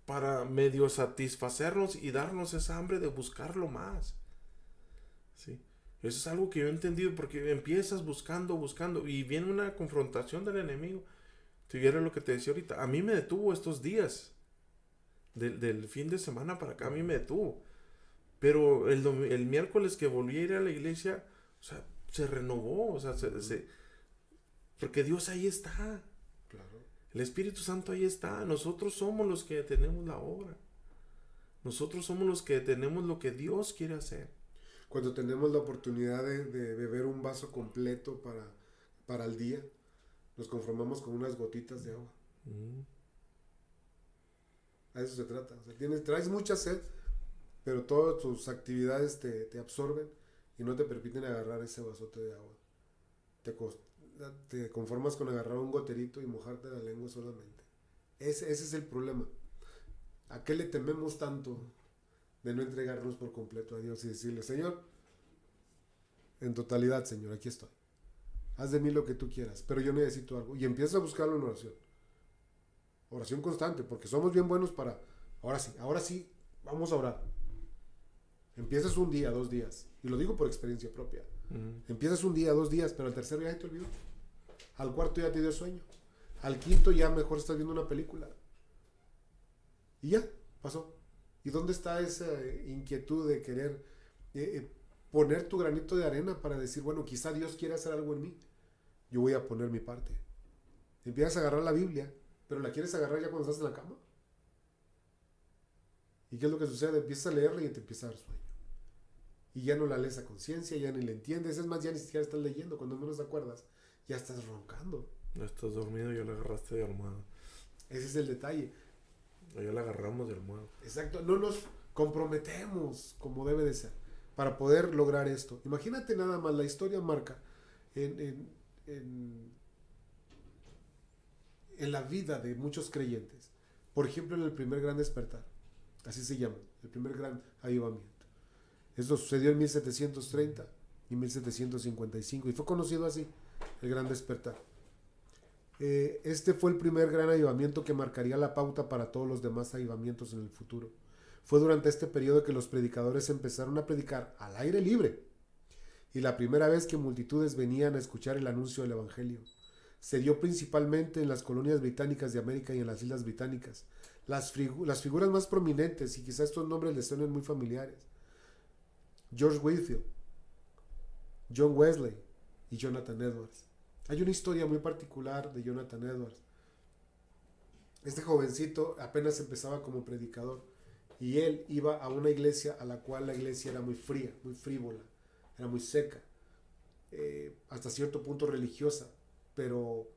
para medio satisfacernos y darnos esa hambre de buscarlo más, ¿sí? Eso es algo que yo he entendido, porque empiezas buscando, y viene una confrontación del enemigo. Si vieras lo que te decía ahorita, a mí me detuvo estos días, del fin de semana para acá, a mí me detuvo. Pero el miércoles que volví a ir a la iglesia, o sea, se renovó, o sea, porque Dios ahí está.
Claro.
El Espíritu Santo ahí está. Nosotros somos los que tenemos la obra. Nosotros somos los que tenemos lo que Dios quiere hacer.
Cuando tenemos la oportunidad de beber un vaso completo para el día, nos conformamos con unas gotitas de agua. A eso se trata. O sea, traes mucha sed, pero todas tus actividades te absorben y no te permiten agarrar ese vasote de agua. Te conformas con agarrar un goterito y mojarte la lengua solamente. Ese es el problema. ¿A qué le tememos tanto de no entregarnos por completo a Dios y decirle, Señor, en totalidad, Señor, aquí estoy? Haz de mí lo que tú quieras, pero yo necesito algo. Y empieza a buscarlo en oración. Oración constante, porque somos bien buenos para, ahora sí, vamos a orar. Empiezas un día, 2 días, y lo digo por experiencia propia. Empiezas un día, 2 días, pero al tercer día ya te olvidó. Al cuarto ya te dio sueño. Al quinto ya mejor estás viendo una película. Y ya, pasó. ¿Y dónde está esa inquietud de querer poner tu granito de arena para decir, bueno, quizá Dios quiere hacer algo en mí? Yo voy a poner mi parte. Empiezas a agarrar la Biblia, pero la quieres agarrar ya cuando estás en la cama. ¿Y qué es lo que sucede? Empiezas a leerla y te empieza a dar sueño. Y ya no la lees a conciencia, ya ni la entiendes. Es más, ya ni siquiera estás leyendo. Cuando menos te acuerdas, ya estás roncando.
No estás dormido y ya la agarraste de almohada.
Ese es el detalle.
Ya la agarramos de almohada.
Exacto. No nos comprometemos como debe de ser para poder lograr esto. Imagínate nada más, la historia marca en la vida de muchos creyentes. Por ejemplo, en el primer gran despertar. Así se llama, el primer gran avivamiento. Esto sucedió en 1730 y 1755 y fue conocido así, el gran despertar. Este fue el primer gran avivamiento que marcaría la pauta para todos los demás avivamientos en el futuro. Fue durante este periodo que los predicadores empezaron a predicar al aire libre y la primera vez que multitudes venían a escuchar el anuncio del evangelio. Se dio principalmente en las colonias británicas de América y en las islas británicas. Las figuras más prominentes, y quizás estos nombres les suenen muy familiares: George Whitefield, John Wesley y Jonathan Edwards. Hay una historia muy particular de Jonathan Edwards. Este jovencito apenas empezaba como predicador y él iba a una iglesia a la cual la iglesia era muy fría, muy frívola, era muy seca, hasta cierto punto religiosa, pero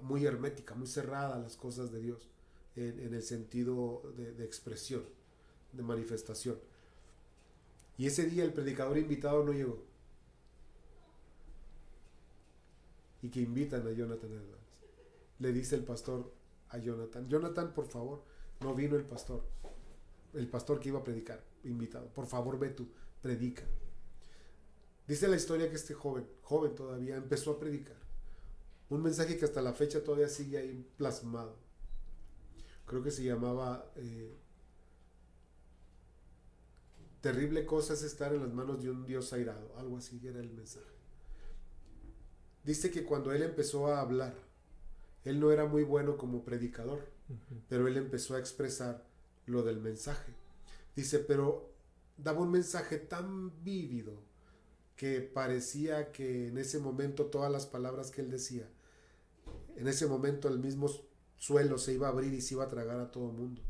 muy hermética, muy cerrada a las cosas de Dios, en el sentido de expresión, de manifestación. Y ese día el predicador invitado no llegó. Y que invitan a Jonathan Edwards. Le dice el pastor a Jonathan: Jonathan, por favor, no vino el pastor que iba a predicar, invitado. Por favor, ve tú, predica. Dice la historia que este joven todavía, empezó a predicar. Un mensaje que hasta la fecha todavía sigue ahí plasmado. Creo que se llamaba Terrible cosa es estar en las manos de un Dios airado. Algo así era el mensaje. Dice que cuando él empezó a hablar, él no era muy bueno como predicador, pero él empezó a expresar lo del mensaje. Dice, pero daba un mensaje tan vívido que parecía que en ese momento todas las palabras que él decía, en ese momento el mismo suelo se iba a abrir y se iba a tragar a todo el mundo.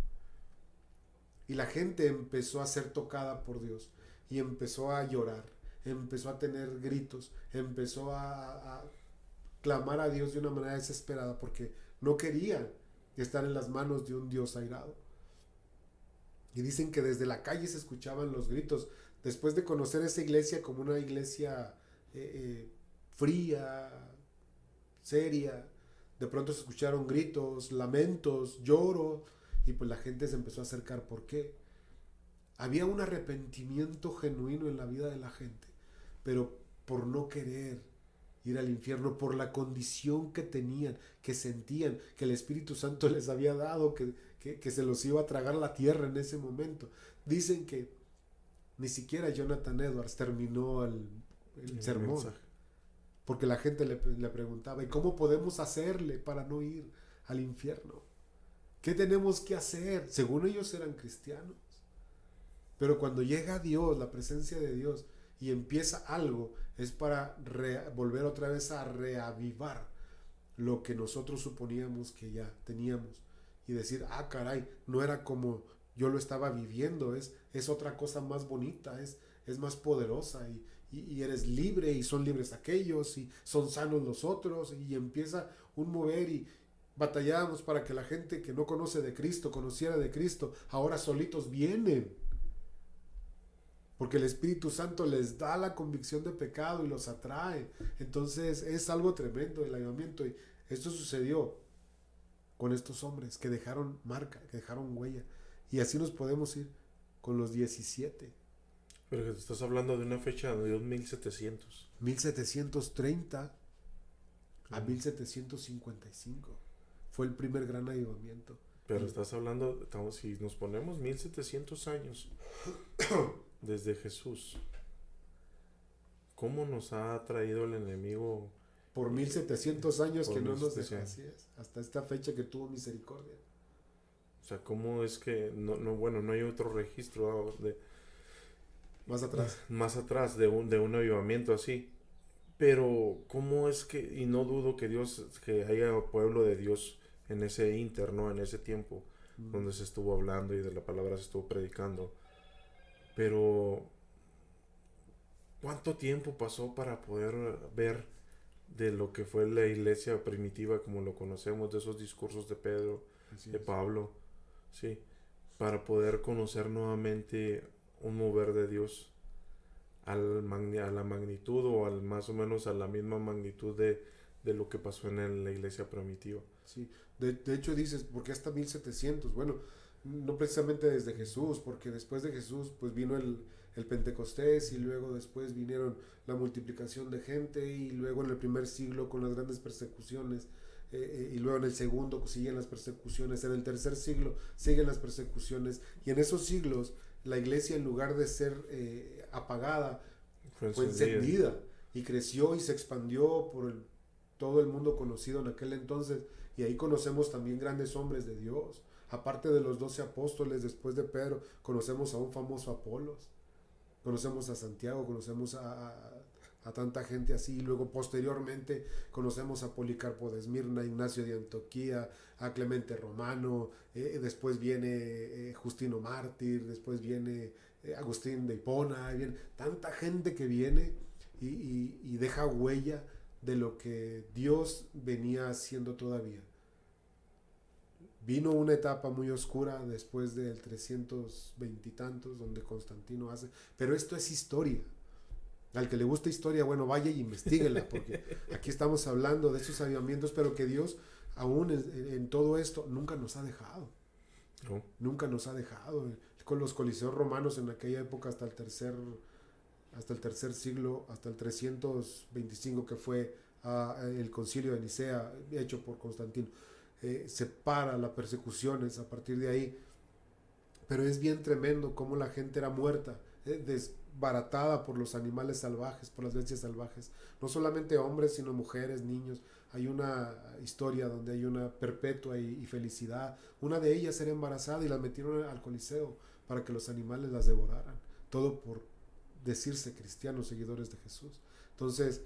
Y la gente empezó a ser tocada por Dios y empezó a llorar, empezó a tener gritos, empezó a clamar a Dios de una manera desesperada porque no querían estar en las manos de un Dios airado. Y dicen que desde la calle se escuchaban los gritos. Después de conocer esa iglesia como una iglesia fría, seria, de pronto se escucharon gritos, lamentos, lloro, y pues la gente se empezó a acercar. ¿Por qué? Había un arrepentimiento genuino en la vida de la gente, pero por no querer ir al infierno, por la condición que tenían, que sentían, que el Espíritu Santo les había dado, que se los iba a tragar la tierra en ese momento. Dicen que ni siquiera Jonathan Edwards terminó el sermón, mensaje, porque la gente le preguntaba, ¿y cómo podemos hacerle para no ir al infierno? ¿Qué tenemos que hacer? Según ellos eran cristianos. Pero cuando llega Dios, la presencia de Dios, y empieza algo, es para volver otra vez a reavivar lo que nosotros suponíamos que ya teníamos. Y decir, caray, no era como yo lo estaba viviendo, es otra cosa más bonita, es más poderosa, y eres libre, y son libres aquellos, y son sanos los otros, y empieza un mover, y batallábamos para que la gente que no conoce de Cristo conociera de Cristo. Ahora solitos vienen, porque el Espíritu Santo les da la convicción de pecado y los atrae. Entonces es algo tremendo el avivamiento, y esto sucedió con estos hombres que dejaron marca, que dejaron huella, y así nos podemos ir con los 17.
Pero que te estás hablando de una fecha de
1730 a 1755 fue el primer gran avivamiento.
Pero estás hablando, si nos ponemos 1700 años desde Jesús, ¿cómo nos ha traído el enemigo?
Por 1700 años que no nos dejó, así es, hasta esta fecha que tuvo misericordia.
O sea, ¿cómo es que no hay otro registro de más atrás de un avivamiento así? Pero ¿cómo es que, y no dudo que haya pueblo de Dios en ese en ese tiempo donde se estuvo hablando y de la palabra se estuvo predicando, pero ¿cuánto tiempo pasó para poder ver de lo que fue la iglesia primitiva como lo conocemos, de esos discursos de Pedro, de Pablo, sí, para poder conocer nuevamente un mover de Dios a la magnitud o más o menos a la misma magnitud de lo que pasó en la iglesia primitiva?
Sí, de hecho dices, ¿por qué hasta 1700? Bueno, no precisamente desde Jesús, porque después de Jesús pues vino el Pentecostés, y luego después vinieron la multiplicación de gente, y luego en el primer siglo con las grandes persecuciones, y luego en el segundo siguen las persecuciones, en el tercer siglo siguen las persecuciones, y en esos siglos la iglesia, en lugar de ser apagada, fue encendida, y creció y se expandió por todo el mundo conocido en aquel entonces, y ahí conocemos también grandes hombres de Dios. Aparte de los 12 apóstoles, después de Pedro, conocemos a un famoso Apolos, conocemos a Santiago, conocemos a tanta gente así, y luego posteriormente conocemos a Policarpo de Esmirna, Ignacio de Antioquía, a Clemente Romano, después viene Justino Mártir, después viene Agustín de Hipona, viene tanta gente que viene y deja huella de lo que Dios venía haciendo todavía. Vino una etapa muy oscura después del 320 y tantos, donde Constantino hace, pero esto es historia. Al que le gusta historia, bueno, vaya y investíguela, porque aquí estamos hablando de esos avivamientos, pero que Dios, aún en todo esto, nunca nos ha dejado. No. Nunca nos ha dejado. Con los coliseos romanos en aquella época, hasta el tercer hasta el tercer siglo, hasta el 325 que fue el concilio de Nicea hecho por Constantino. Se para las persecuciones a partir de ahí, pero es bien tremendo cómo la gente era muerta, desbaratada por los animales salvajes, por las bestias salvajes, no solamente hombres sino mujeres, niños. Hay una historia donde hay una perpetua y felicidad. Una de ellas era embarazada y la metieron al Coliseo para que los animales las devoraran, todo por decirse cristianos, seguidores de Jesús. Entonces,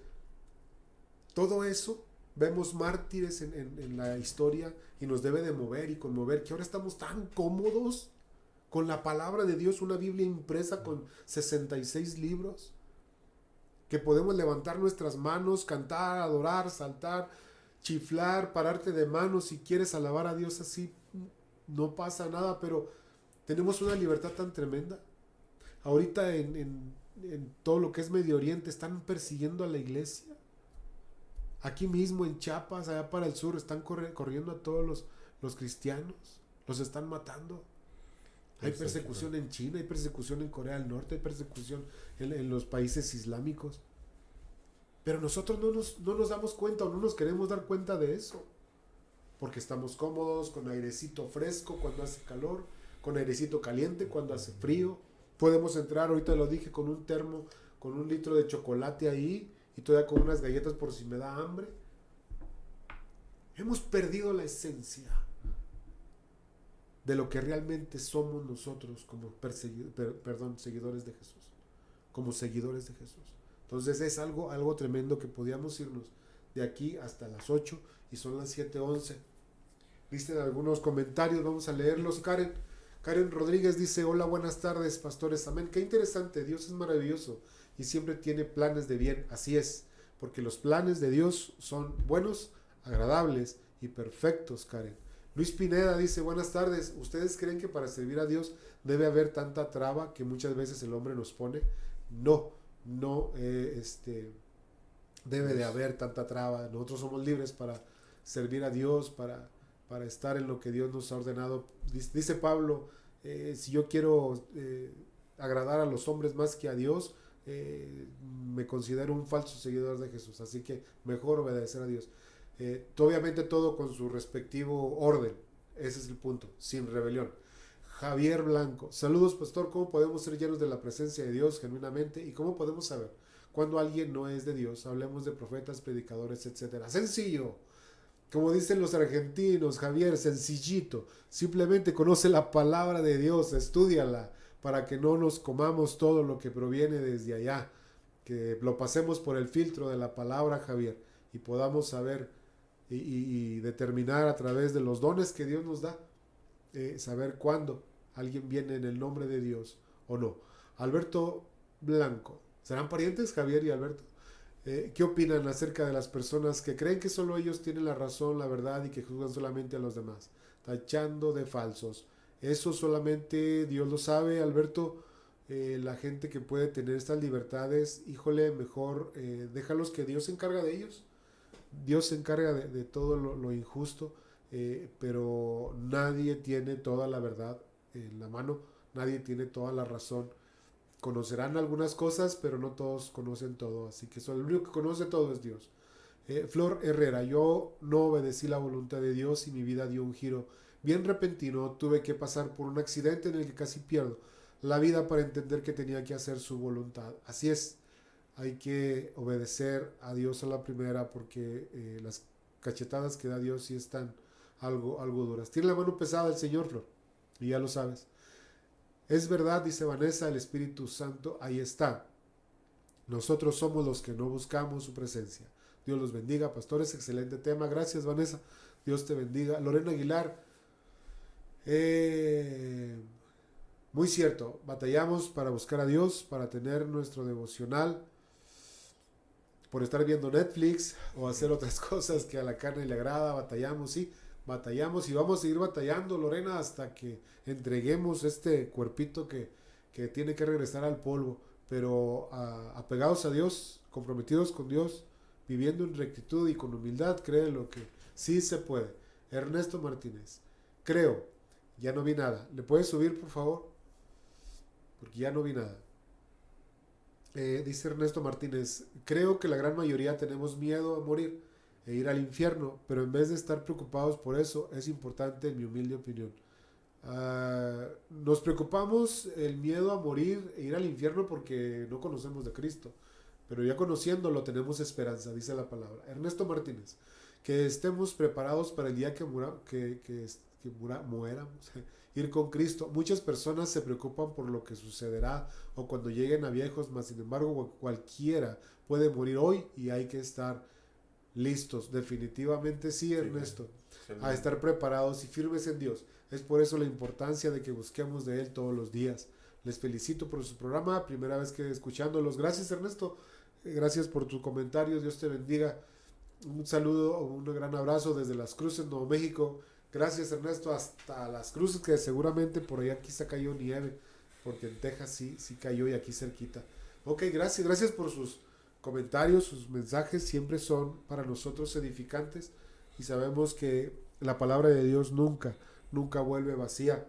todo eso vemos mártires en la historia y nos debe de mover y conmover, que ahora estamos tan cómodos con la palabra de Dios, una Biblia impresa con 66 libros, que podemos levantar nuestras manos, cantar, adorar, saltar, chiflar, pararte de manos si quieres alabar a Dios así, no pasa nada, pero tenemos una libertad tan tremenda. Ahorita en todo lo que es Medio Oriente están persiguiendo a la iglesia. Aquí mismo en Chiapas, allá para el sur, están corriendo a todos los cristianos, los están matando. Hay persecución en China, hay persecución en Corea del Norte, hay persecución en los países islámicos. Pero nosotros no nos damos cuenta o no nos queremos dar cuenta de eso. Porque estamos cómodos, con airecito fresco cuando hace calor, con airecito caliente cuando hace frío. Podemos entrar, ahorita lo dije, con un termo, con 1 litro de chocolate ahí y todavía con unas galletas por si me da hambre. Hemos perdido la esencia de lo que realmente somos nosotros como seguidores de Jesús, como seguidores de Jesús. Entonces es algo tremendo, que podíamos irnos de aquí hasta las 8 y son las 7:11. Viste algunos comentarios, vamos a leerlos. Karen Rodríguez dice: hola, buenas tardes, pastores, amén. Qué interesante, Dios es maravilloso y siempre tiene planes de bien. Así es, porque los planes de Dios son buenos, agradables y perfectos, Karen. Luis Pineda dice: buenas tardes, ¿ustedes creen que para servir a Dios debe haber tanta traba que muchas veces el hombre nos pone? No debe de haber tanta traba. Nosotros somos libres para servir a Dios, para estar en lo que Dios nos ha ordenado. Dice Pablo, si yo quiero agradar a los hombres más que a Dios, me considero un falso seguidor de Jesús, así que mejor obedecer a Dios. Obviamente todo con su respectivo orden, ese es el punto, sin rebelión. Javier Blanco: saludos, pastor, ¿cómo podemos ser llenos de la presencia de Dios genuinamente y cómo podemos saber cuando alguien no es de Dios? Hablemos de profetas, predicadores, etcétera. Sencillo, como dicen los argentinos, Javier, sencillito. Simplemente conoce la palabra de Dios, estúdiala, para que no nos comamos todo lo que proviene desde allá, que lo pasemos por el filtro de la palabra, Javier, y podamos saber y determinar a través de los dones que Dios nos da, saber cuándo alguien viene en el nombre de Dios o no. Alberto Blanco: ¿serán parientes, Javier y Alberto? ¿Qué opinan acerca de las personas que creen que solo ellos tienen la razón, la verdad y que juzgan solamente a los demás, tachando de falsos? Eso solamente Dios lo sabe, Alberto. La gente que puede tener estas libertades, híjole, mejor déjalos, que Dios se encarga de ellos. Dios se encarga de todo lo injusto, pero nadie tiene toda la verdad en la mano, nadie tiene toda la razón. Conocerán algunas cosas, pero no todos conocen todo, así que el único que conoce todo es Dios. Flor Herrera: yo no obedecí la voluntad de Dios y mi vida dio un giro bien repentino. Tuve que pasar por un accidente en el que casi pierdo la vida para entender que tenía que hacer su voluntad. Así es, hay que obedecer a Dios a la primera, porque las cachetadas que da Dios sí están algo duras. Tiene la mano pesada el Señor, Flor, y ya lo sabes. Es verdad, dice Vanessa, el Espíritu Santo ahí está. Nosotros somos los que no buscamos su presencia. Dios los bendiga, pastores, excelente tema. Gracias, Vanessa, Dios te bendiga. Lorena Aguilar: muy cierto, batallamos para buscar a Dios, para tener nuestro devocional, por estar viendo Netflix o hacer otras cosas que a la carne le agrada. Batallamos, sí, batallamos y vamos a seguir batallando, Lorena, hasta que entreguemos este cuerpito que tiene que regresar al polvo, pero apegados a Dios, comprometidos con Dios, viviendo en rectitud y con humildad. Créelo que sí se puede. Ernesto Martínez: creo, ya no vi nada. ¿Le puedes subir, por favor? Porque ya no vi nada. Dice Ernesto Martínez, creo que la gran mayoría tenemos miedo a morir e ir al infierno, pero en vez de estar preocupados por eso, es importante, en mi humilde opinión. Nos preocupamos el miedo a morir e ir al infierno porque no conocemos de Cristo, pero ya conociéndolo tenemos esperanza, dice la palabra. Ernesto Martínez, que estemos preparados para el día que muéramos, ir con Cristo. Muchas personas se preocupan por lo que sucederá o cuando lleguen a viejos, mas sin embargo cualquiera puede morir hoy y hay que estar listos. Definitivamente sí, Ernesto, a estar preparados y firmes en Dios. Es por eso la importancia de que busquemos de Él todos los días. Les felicito por su programa, primera vez que escuchándolos. Gracias, Ernesto, gracias por tu comentario, Dios te bendiga. Un saludo, un gran abrazo desde Las Cruces, Nuevo México. Gracias, Ernesto, hasta Las Cruces, que seguramente por allá quizá cayó nieve, porque en Texas sí cayó y aquí cerquita. Ok, gracias por sus comentarios, sus mensajes, siempre son para nosotros edificantes y sabemos que la palabra de Dios nunca vuelve vacía.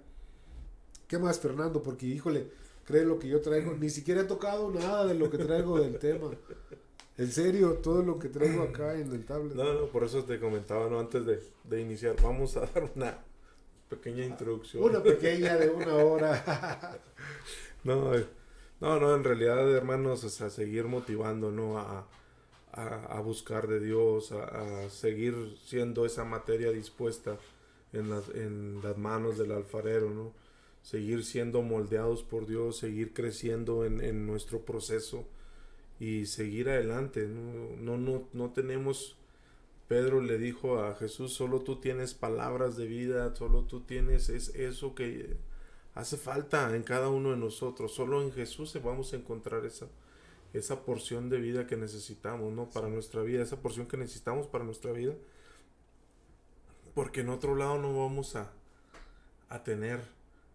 ¿Qué más, Fernando? Porque, híjole, cree lo que yo traigo, ni siquiera he tocado nada de lo que traigo del tema. En serio, todo lo que traigo acá en el tablet.
No, por eso te comentaba, ¿no? Antes de iniciar, vamos a dar una pequeña introducción.
Una pequeña de 1 hora.
No, en realidad, hermanos, o sea, seguir motivando, ¿no? A buscar de Dios, a seguir siendo esa materia dispuesta en las manos del alfarero, ¿no? Seguir siendo moldeados por Dios, seguir creciendo en nuestro proceso y seguir adelante. No tenemos, Pedro le dijo a Jesús, solo tú tienes palabras de vida, solo tú tienes eso que hace falta en cada uno de nosotros. Solo en Jesús vamos a encontrar esa porción de vida que necesitamos, ¿no? Para nuestra vida, esa porción que necesitamos para nuestra vida, porque en otro lado no vamos a tener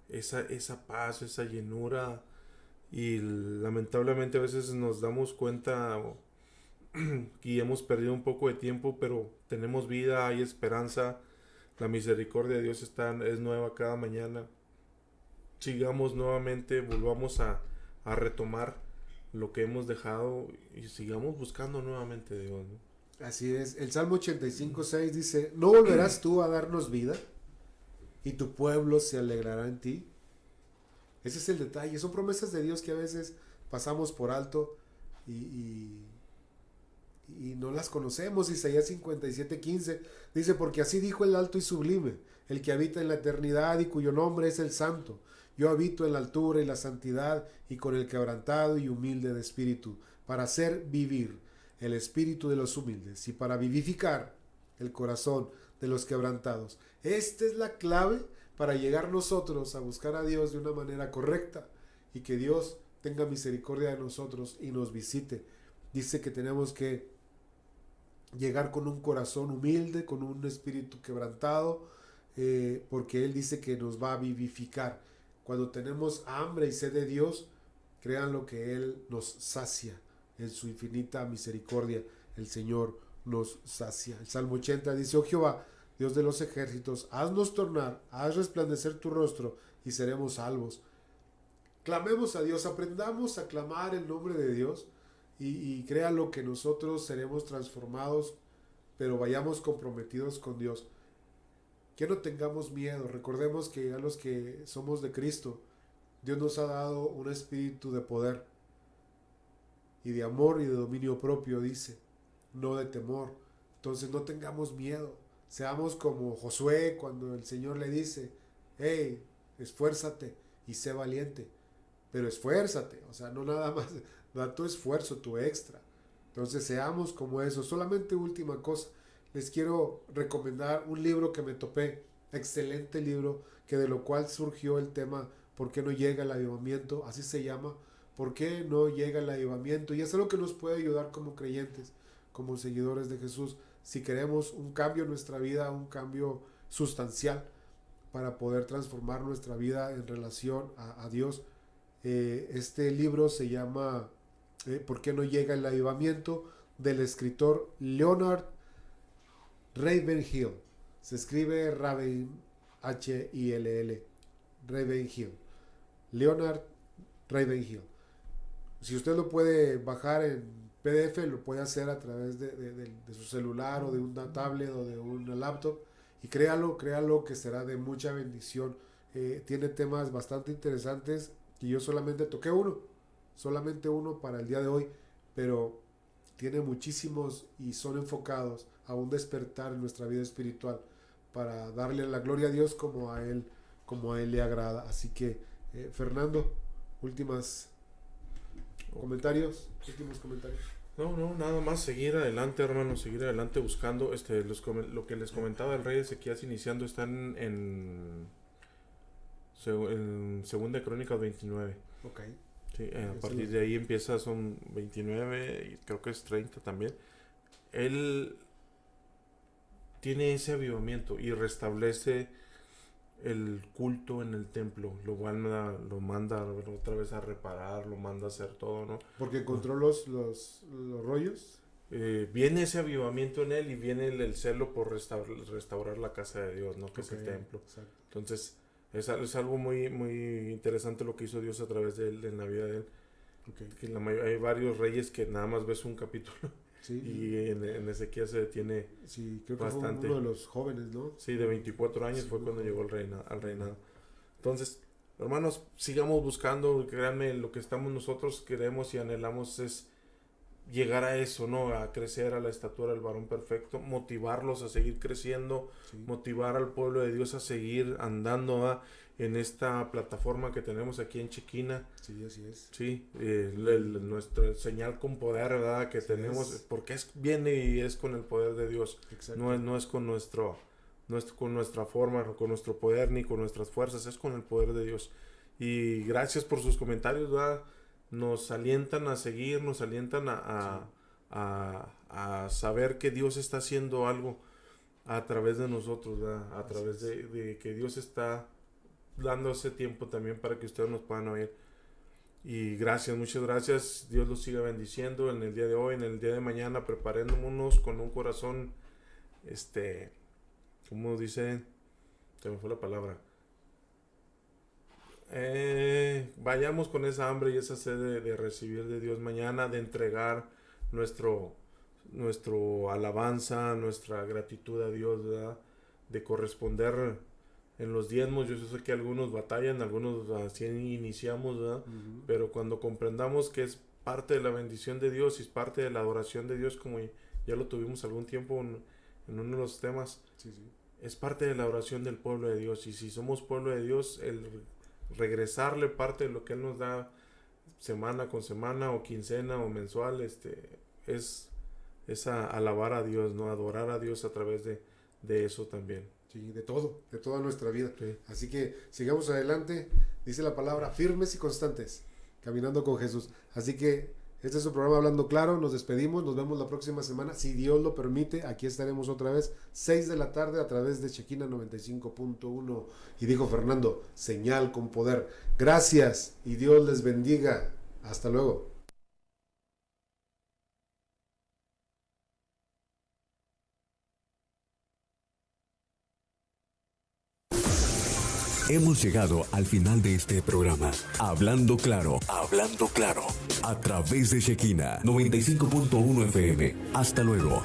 esa paz, esa llenura. Y lamentablemente a veces nos damos cuenta y hemos perdido un poco de tiempo, pero tenemos vida, hay esperanza, la misericordia de Dios es nueva cada mañana. Sigamos nuevamente, volvamos a retomar lo que hemos dejado y sigamos buscando nuevamente a Dios, ¿no?
Así es, el Salmo 85:6 dice, ¿no volverás tú a darnos vida? Y tu pueblo se alegrará en ti. Ese es el detalle, son promesas de Dios que a veces pasamos por alto y no las conocemos. Isaías 57:15 dice, porque así dijo el alto y sublime, el que habita en la eternidad y cuyo nombre es el Santo. Yo habito en la altura y la santidad y con el quebrantado y humilde de espíritu, para hacer vivir el espíritu de los humildes y para vivificar el corazón de los quebrantados. Esta es la clave para llegar nosotros a buscar a Dios de una manera correcta y que Dios tenga misericordia de nosotros y nos visite. Dice que tenemos que llegar con un corazón humilde, con un espíritu quebrantado, porque Él dice que nos va a vivificar. Cuando tenemos hambre y sed de Dios, crean lo que Él nos sacia en su infinita misericordia. El Señor nos sacia. El Salmo 80 dice, oh Jehová, Dios de los ejércitos, haznos tornar, haz resplandecer tu rostro y seremos salvos. Clamemos a Dios, aprendamos a clamar el nombre de Dios y créalo que nosotros seremos transformados, pero vayamos comprometidos con Dios. Que no tengamos miedo, recordemos que a los que somos de Cristo, Dios nos ha dado un espíritu de poder y de amor y de dominio propio, dice, no de temor. Entonces no tengamos miedo. Seamos como Josué cuando el Señor le dice, hey, esfuérzate y sé valiente, pero esfuérzate, o sea, no nada más, da tu esfuerzo, tu extra. Entonces seamos como eso. Solamente última cosa, les quiero recomendar un libro que me topé, excelente libro, que de lo cual surgió el tema, ¿por qué no llega el avivamiento? Así se llama, ¿por qué no llega el avivamiento? Y es algo que nos puede ayudar como creyentes, como seguidores de Jesús, si queremos un cambio en nuestra vida, un cambio sustancial para poder transformar nuestra vida en relación a Dios. Este libro se llama ¿por qué no llega el avivamiento? Del escritor Leonard Ravenhill. Se escribe Raven, H-I-L-L, Ravenhill. Leonard Ravenhill. Si usted lo puede bajar en PDF, lo puede hacer a través de su celular o de una tablet o de una laptop. Y créalo que será de mucha bendición. Tiene temas bastante interesantes y yo solamente toqué solamente uno para el día de hoy, pero tiene muchísimos y son enfocados a un despertar en nuestra vida espiritual para darle la gloria a Dios como a Él le agrada. Así que, Fernando, últimos comentarios.
No, nada más seguir adelante, hermano, seguir adelante buscando. Lo que les comentaba el rey Ezequías iniciando está en Segunda Crónicas 29.
Ok.
Sí, a partir de ahí empieza, son 29 y creo que es 30 también. Él tiene ese avivamiento y restablece el culto en el templo, lo manda otra vez a reparar, lo manda a hacer todo, ¿no?
Porque encontró los rollos.
Viene ese avivamiento en él y viene el celo por restaurar la casa de Dios, ¿no? Que es el templo.
Exacto.
Entonces es algo muy, muy interesante lo que hizo Dios a través de la vida de él.
Okay.
Que hay varios reyes que nada más ves un capítulo.
Sí.
Y en Ezequías se detiene
creo
bastante.
Que fue uno de los jóvenes, ¿no?
Sí, de 24 años fue cuando llegó al reinado. Entonces, hermanos, sigamos buscando, créanme, lo que estamos nosotros queremos y anhelamos es llegar a eso, ¿no? A crecer a la estatura del varón perfecto, motivarlos a seguir creciendo, motivar al pueblo de Dios a seguir andando en esta plataforma que tenemos aquí en Chequina.
Sí, así es.
Sí, nuestra señal con poder, ¿verdad? Que tenemos, porque viene y es con el poder de Dios. No es con con nuestra forma, con nuestro poder, ni con nuestras fuerzas, es con el poder de Dios. Y gracias por sus comentarios, ¿verdad? Nos alientan a seguir, nos alientan a saber que Dios está haciendo algo a través de nosotros, ¿verdad? A través de que Dios está dando ese tiempo también para que ustedes nos puedan oír. Y gracias, muchas gracias. Dios los siga bendiciendo en el día de hoy, en el día de mañana. Preparémonos con un corazón, ¿cómo dicen? Se me fue la palabra. Vayamos con esa hambre y esa sed de recibir de Dios mañana, de entregar nuestro alabanza, nuestra gratitud a Dios, ¿verdad? De corresponder en los diezmos. Yo sé que algunos batallan, algunos así iniciamos, ¿verdad? Uh-huh. Pero cuando comprendamos que es parte de la bendición de Dios y es parte de la adoración de Dios, como ya lo tuvimos algún tiempo en uno de los temas, es parte de la oración del pueblo de Dios. Y si somos pueblo de Dios, el regresarle parte de lo que Él nos da semana con semana o quincena o mensual, es alabar a Dios, ¿no? Adorar a Dios a través de eso también.
Sí, de toda nuestra vida.
Sí.
Así que sigamos adelante, dice la palabra, firmes y constantes, caminando con Jesús. Así que este es su programa Hablando Claro, nos despedimos, nos vemos la próxima semana, si Dios lo permite, aquí estaremos otra vez, 6 de la tarde a través de Chequina 95.1. Y dijo Fernando, señal con poder. Gracias y Dios les bendiga. Hasta luego.
Hemos llegado al final de este programa. Hablando Claro, a través de Chequina 95.1 FM. Hasta luego.